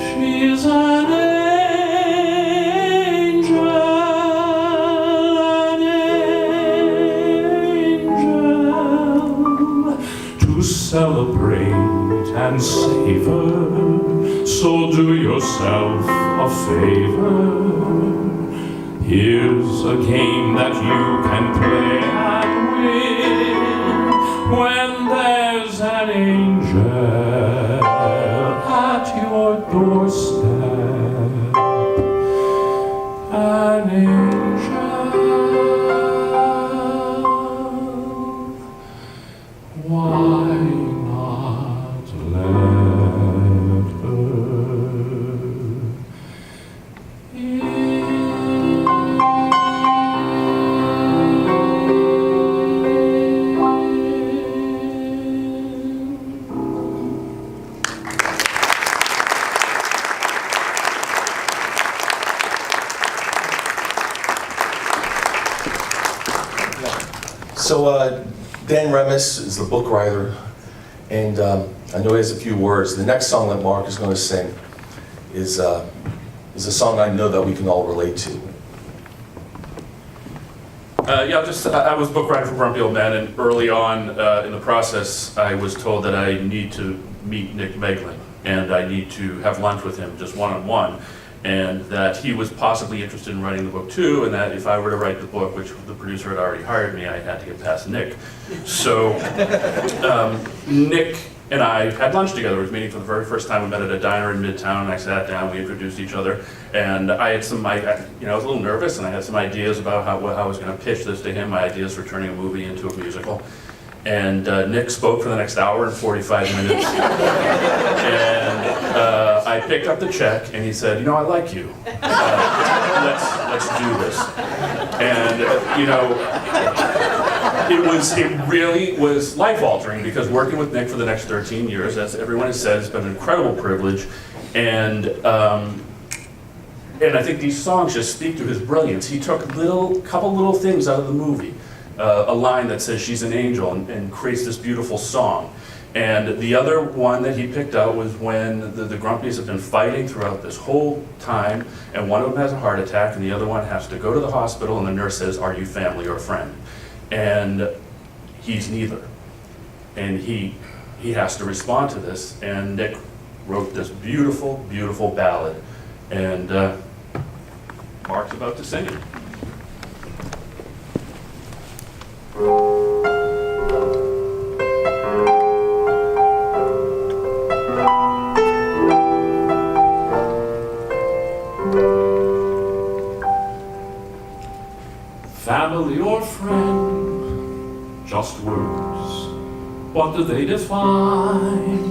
She's an angel, to celebrate and savor. So do yourself a favor. Here's a game that you can play and win when there's an angel at your doorstep. An angel. Why not let her So Dan Remus is the book writer, and I know he has a few words. The next song that Mark is going to sing is a song I know that we can all relate to. I was book writer for Grumpy Old Men, and early on in the process, I was told that I need to meet Nick Meglin, and I need to have lunch with him, just one-on-one, and that he was possibly interested in writing the book too, and that if I were to write the book, which the producer had already hired me, I had to get past Nick. So Nick and I had lunch together. We were meeting for the very first time. We met at a diner in Midtown, and I sat down, we introduced each other, and I had I was a little nervous, and I had some ideas about how I was going to pitch this to him, my ideas for turning a movie into a musical. And Nick spoke for the next hour and 45 minutes. And I picked up the check, and he said, "You know, I like you. Let's do this." And it really was life-altering, because working with Nick for the next 13 years, as everyone has said, has been an incredible privilege. And I think these songs just speak to his brilliance. He took couple little things out of the movie. A line that says she's an angel and creates this beautiful song. And the other one that he picked out was when the Grumpies have been fighting throughout this whole time, and one of them has a heart attack, and the other one has to go to the hospital, and the nurse says, "Are you family or friend?" And he's neither. And he has to respond to this, and Nick wrote this beautiful, beautiful ballad. And Mark's about to sing it. Family or friend, just words, what do they define?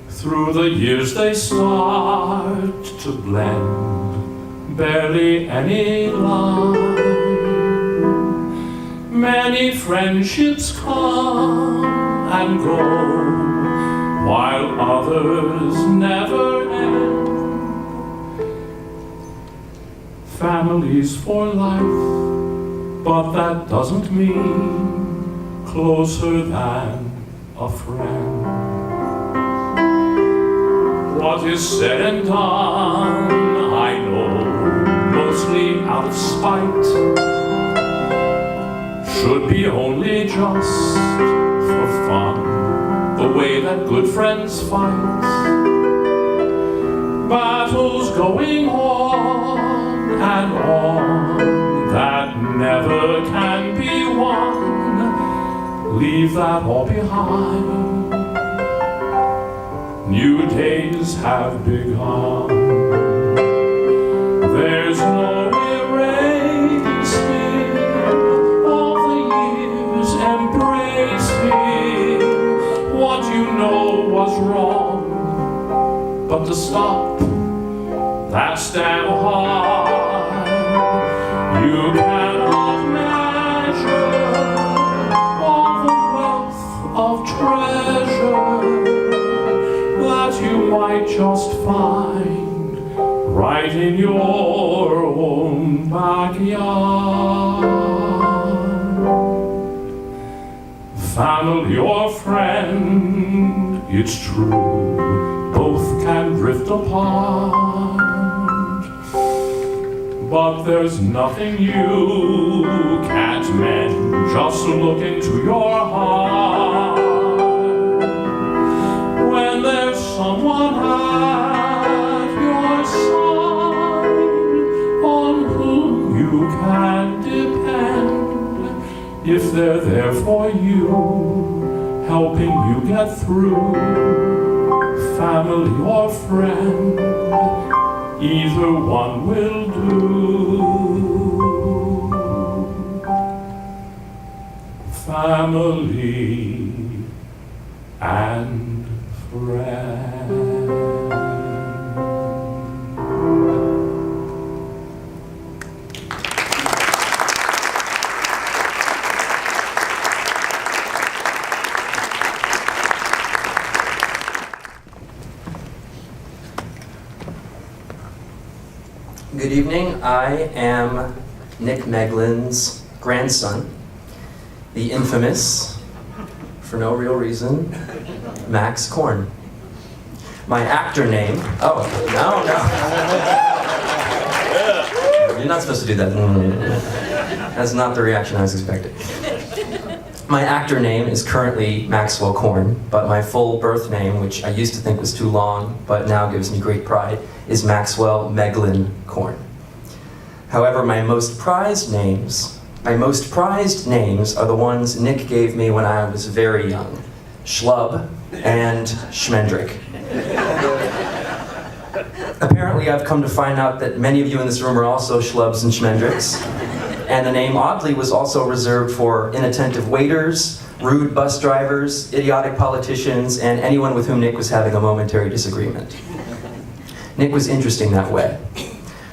Through the years they start to blend, barely any line. Many friendships come and go, while others never end. Families for life, but that doesn't mean closer than a friend. What is said and done, I know, mostly out of spite, should be only just for fun, the way that good friends fight. Battles going on and on that never can be won. Leave that all behind. New days have begun. There's no erasing all the years, embracing what you know was wrong. But to stop, that's damn hard. You cannot measure all the wealth of treasure that you might just fine right in your own backyard. Family or friend, it's true, both can drift apart. But there's nothing you can't mend, just look into your heart. When there's someone at your side on whom you can depend, if they're there for you, helping you get through, family or friend, either one will do. Family and friend. Good evening. I am Nick Meglin's grandson, the infamous, for no real reason, Max Korn. My actor name, no. You're not supposed to do that. That's not the reaction I was expecting. My actor name is currently Maxwell Korn, but my full birth name, which I used to think was too long, but now gives me great pride, is Maxwell Meglin Korn. However, my most prized names are the ones Nick gave me when I was very young: Schlub and Schmendrick. Apparently, I've come to find out that many of you in this room are also Schlubs and Schmendricks. And the name, oddly, was also reserved for inattentive waiters, rude bus drivers, idiotic politicians, and anyone with whom Nick was having a momentary disagreement. Nick was interesting that way.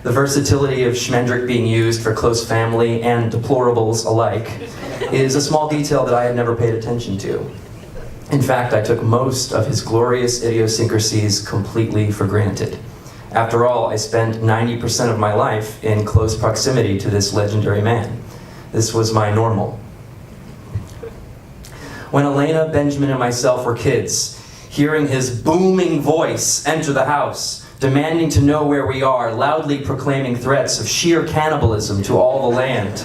The versatility of Schmendrick being used for close family and deplorables alike is a small detail that I had never paid attention to. In fact, I took most of his glorious idiosyncrasies completely for granted. After all, I spent 90% of my life in close proximity to this legendary man. This was my normal. When Elena, Benjamin, and myself were kids, hearing his booming voice enter the house, demanding to know where we are, loudly proclaiming threats of sheer cannibalism to all the land.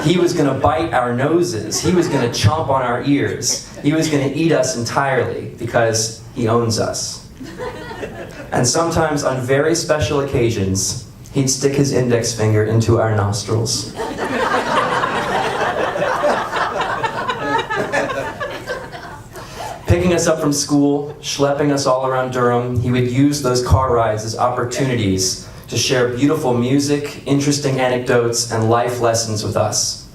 He was gonna bite our noses. He was gonna chomp on our ears. He was gonna eat us entirely because he owns us. And sometimes on very special occasions, he'd stick his index finger into our nostrils. Picking us up from school, schlepping us all around Durham, he would use those car rides as opportunities to share beautiful music, interesting anecdotes, and life lessons with us.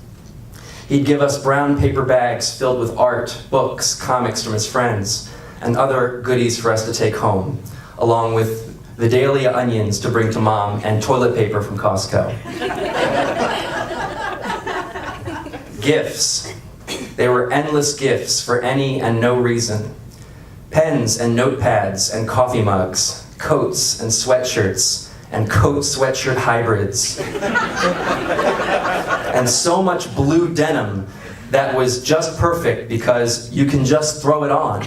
He'd give us brown paper bags filled with art, books, comics from his friends, and other goodies for us to take home, along with the Dahlia onions to bring to Mom and toilet paper from Costco. Gifts. They were endless gifts for any and no reason. Pens and notepads and coffee mugs, coats and sweatshirts, and coat-sweatshirt hybrids. And so much blue denim that was just perfect because you can just throw it on.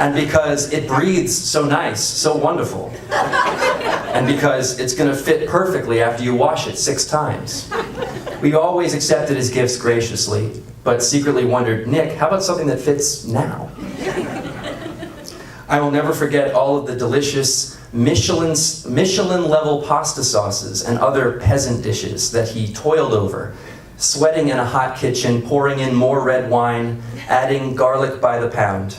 And because it breathes so nice, so wonderful. And because it's gonna fit perfectly after you wash it 6 times. We always accepted his gifts graciously, but secretly wondered, Nick, how about something that fits now? I will never forget all of the delicious Michelin-level pasta sauces and other peasant dishes that he toiled over, sweating in a hot kitchen, pouring in more red wine, adding garlic by the pound.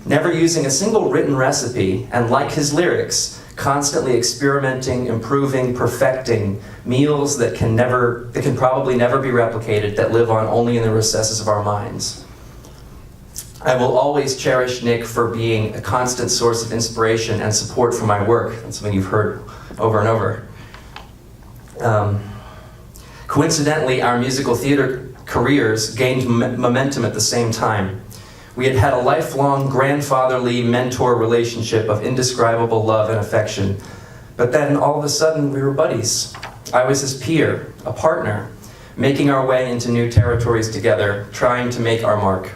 Never using a single written recipe, and like his lyrics, constantly experimenting, improving, perfecting meals that can probably never be replicated, that live on only in the recesses of our minds. I will always cherish Nick for being a constant source of inspiration and support for my work. That's something you've heard over and over. Coincidentally, our musical theater careers gained momentum at the same time. We had had a lifelong grandfatherly mentor relationship of indescribable love and affection. But then all of a sudden we were buddies. I was his peer, a partner, making our way into new territories together, trying to make our mark.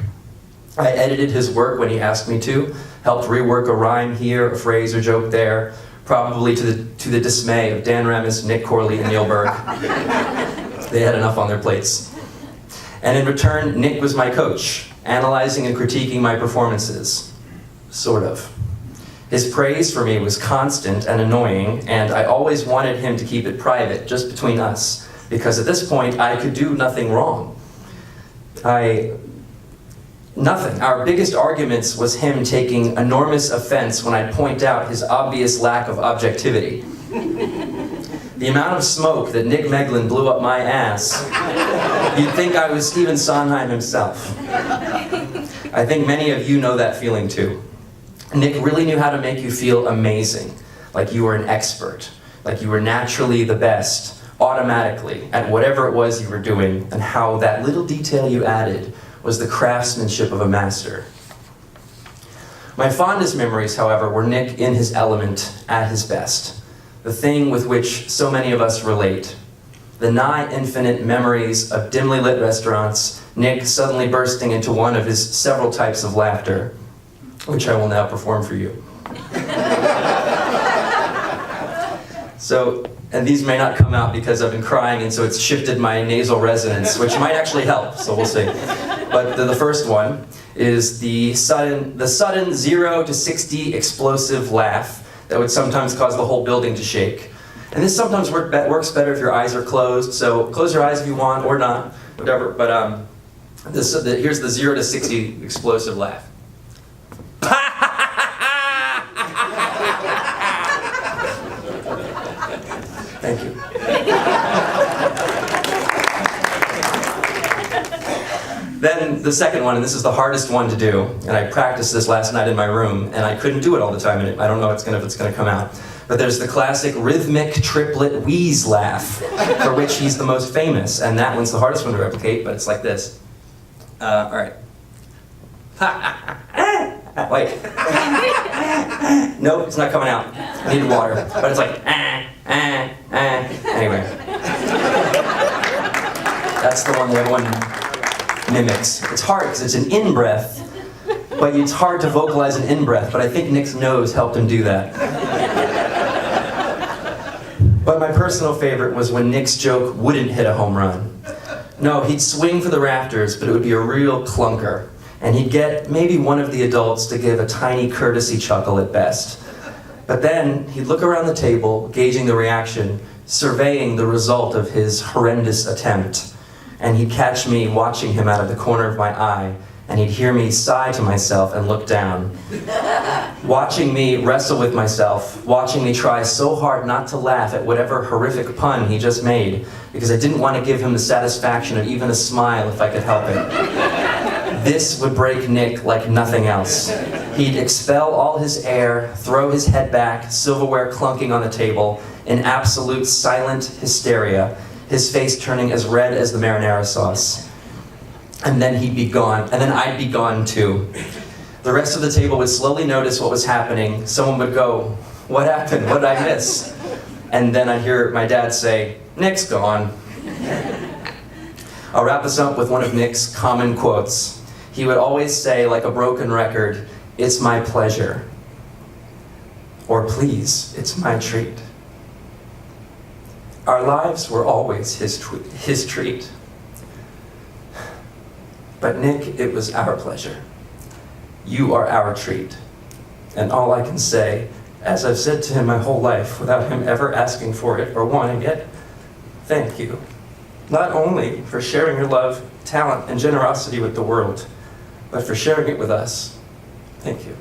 I edited his work when he asked me to, helped rework a rhyme here, a phrase or joke there, probably to the dismay of Dan Remis, Nick Corley, and Neil Burke. They had enough on their plates. And in return, Nick was my coach, analyzing and critiquing my performances. Sort of. His praise for me was constant and annoying, and I always wanted him to keep it private, just between us, because at this point, I could do nothing wrong. Nothing. Our biggest arguments was him taking enormous offense when I point out his obvious lack of objectivity. The amount of smoke that Nick Meglin blew up my ass, you'd think I was Stephen Sondheim himself. I think many of you know that feeling too. Nick really knew how to make you feel amazing, like you were an expert, like you were naturally the best, automatically, at whatever it was you were doing, and how that little detail you added was the craftsmanship of a master. My fondest memories, however, were Nick in his element, at his best. The thing with which so many of us relate. The nigh infinite memories of dimly lit restaurants, Nick suddenly bursting into one of his several types of laughter, which I will now perform for you. So, and these may not come out because I've been crying, and so it's shifted my nasal resonance, which might actually help, so we'll see. But the first one is the sudden 0 to 60 explosive laugh that would sometimes cause the whole building to shake. And this sometimes works better if your eyes are closed, so close your eyes if you want, or not, whatever. But here's the 0 to 60 explosive laugh. Thank you. Then the second one, and this is the hardest one to do, and I practiced this last night in my room, and I couldn't do it all the time, and I don't know if it's gonna come out. But there's the classic rhythmic triplet wheeze laugh, for which he's the most famous, and that one's the hardest one to replicate, but it's like this. All right. Wait. Nope, it's not coming out. I need water. But it's like, Anyway. That's the one that everyone mimics. It's hard because it's an in-breath, but it's hard to vocalize an in-breath, but I think Nick's nose helped him do that. But my personal favorite was when Nick's joke wouldn't hit a home run. No, he'd swing for the rafters, but it would be a real clunker. And he'd get maybe one of the adults to give a tiny courtesy chuckle at best. But then he'd look around the table, gauging the reaction, surveying the result of his horrendous attempt. And he'd catch me watching him out of the corner of my eye, and he'd hear me sigh to myself and look down. Watching me wrestle with myself, watching me try so hard not to laugh at whatever horrific pun he just made, because I didn't want to give him the satisfaction of even a smile if I could help it. This would break Nick like nothing else. He'd expel all his air, throw his head back, silverware clunking on the table, in absolute silent hysteria, his face turning as red as the marinara sauce. And then he'd be gone, and then I'd be gone too. The rest of the table would slowly notice what was happening. Someone would go, "What happened? What did I miss?" And then I'd hear my dad say, "Nick's gone." I'll wrap this up with one of Nick's common quotes. He would always say, like a broken record, "It's my pleasure." Or, "Please, it's my treat." Our lives were always his treat. But Nick, it was our pleasure. You are our treat. And all I can say, as I've said to him my whole life without him ever asking for it or wanting it, thank you. Not only for sharing your love, talent, and generosity with the world, but for sharing it with us. Thank you.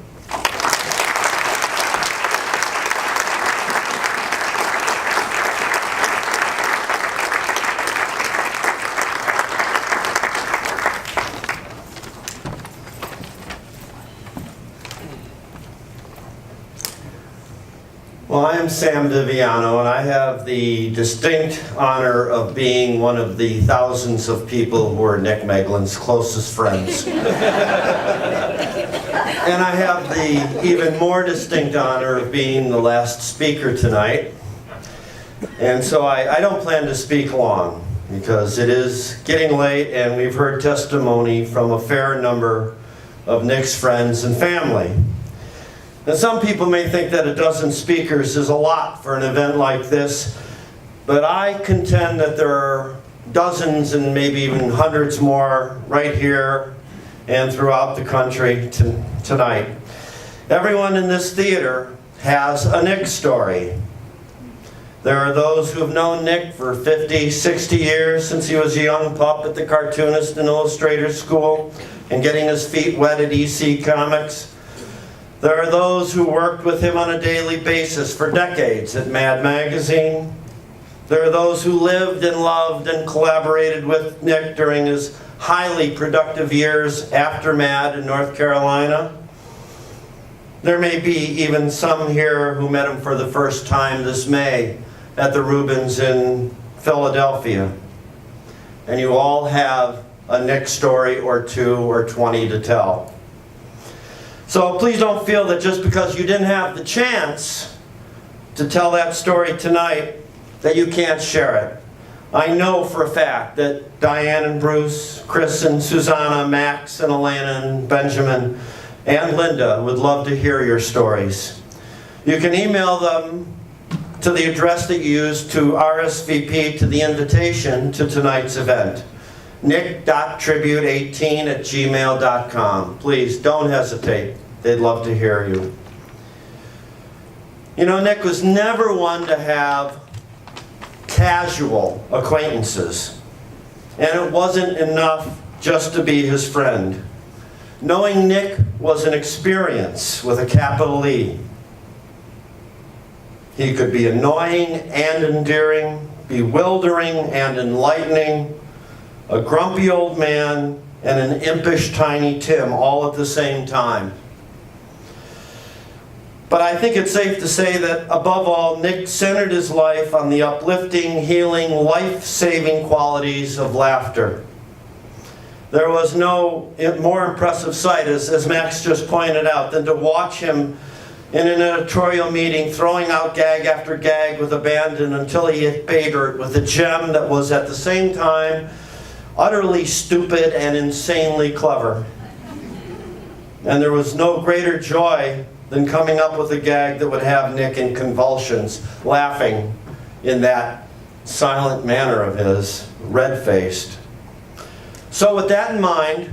Well, I am Sam Viviano, and I have the distinct honor of being one of the thousands of people who are Nick Meglin's closest friends. And I have the even more distinct honor of being the last speaker tonight. And so I don't plan to speak long, because it is getting late and we've heard testimony from a fair number of Nick's friends and family. And some people may think that a dozen speakers is a lot for an event like this, but I contend that there are dozens and maybe even hundreds more right here and throughout the country tonight. Everyone in this theater has a Nick story. There are those who have known Nick for 50, 60 years, since he was a young pup at the Cartoonist and Illustrator School and getting his feet wet at EC Comics. There are those who worked with him on a daily basis for decades at Mad Magazine. There are those who lived and loved and collaborated with Nick during his highly productive years after Mad in North Carolina. There may be even some here who met him for the first time this May at the Rubens in Philadelphia. And you all have a Nick story or 2 or 20 to tell. So please don't feel that just because you didn't have the chance to tell that story tonight that you can't share it. I know for a fact that Diane and Bruce, Chris and Susanna, Max and Elena and Benjamin and Linda would love to hear your stories. You can email them to the address that you used to RSVP to the invitation to tonight's event. nick.tribute18@gmail.com. Please don't hesitate. They'd love to hear you. You know, Nick was never one to have casual acquaintances, and it wasn't enough just to be his friend. Knowing Nick was an experience with a capital E. He could be annoying and endearing, bewildering and enlightening, a grumpy old man and an impish Tiny Tim all at the same time. But I think it's safe to say that above all, Nick centered his life on the uplifting, healing, life-saving qualities of laughter. There was no more impressive sight, as Max just pointed out, than to watch him in an editorial meeting throwing out gag after gag with abandon until he hit pay dirt with a gem that was at the same time utterly stupid and insanely clever. And there was no greater joy than coming up with a gag that would have Nick in convulsions, laughing in that silent manner of his, red-faced. So with that in mind,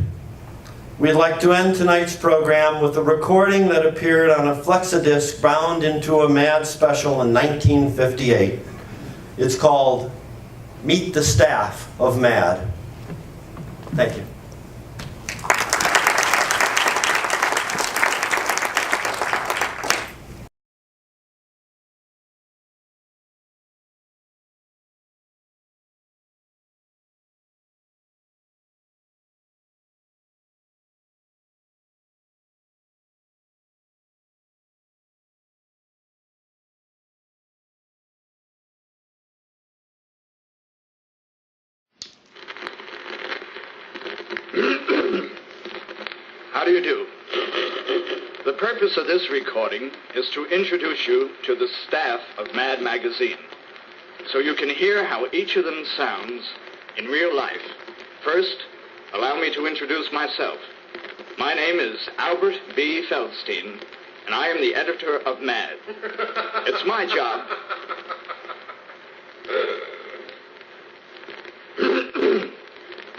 we'd like to end tonight's program with a recording that appeared on a flexidisc bound into a Mad special in 1958. It's called Meet the Staff of Mad. Thank you. How do you do? The purpose of this recording is to introduce you to the staff of Mad Magazine, so you can hear how each of them sounds in real life. First, allow me to introduce myself. My name is Albert B. Feldstein, and I am the editor of Mad. It's my job.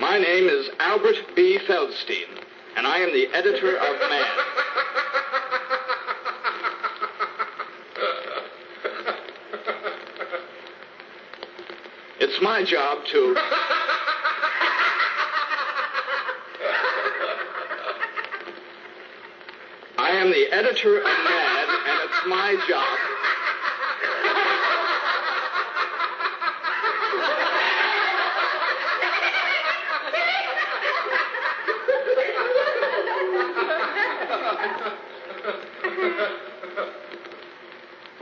My name is Albert B. Feldstein, and I am the editor of Mad. It's my job to... I am the editor of Mad, and it's my job...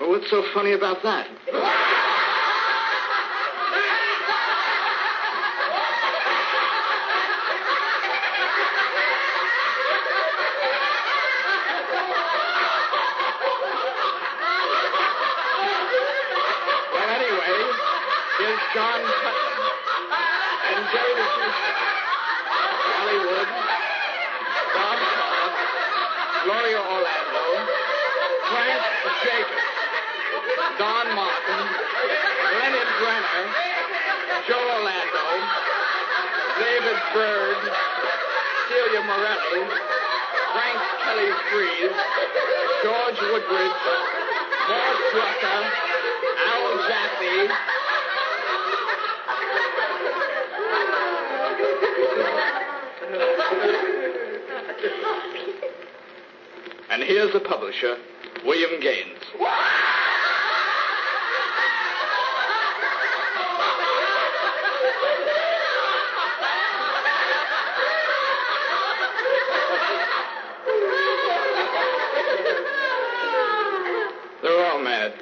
Well, what's so funny about that? John Putnam, and Jerry the Juicer, Wally Wood, Bob Clark, Gloria Orlando, Frank Jacobs, Don Martin, Leonard Brenner, Joe Orlando, David Byrd, Celia Morelli, Frank Kelly Freed, George Woodbridge, Morris Drucker, Al Jaffe, and here's the publisher, William Gaines. They're all mad.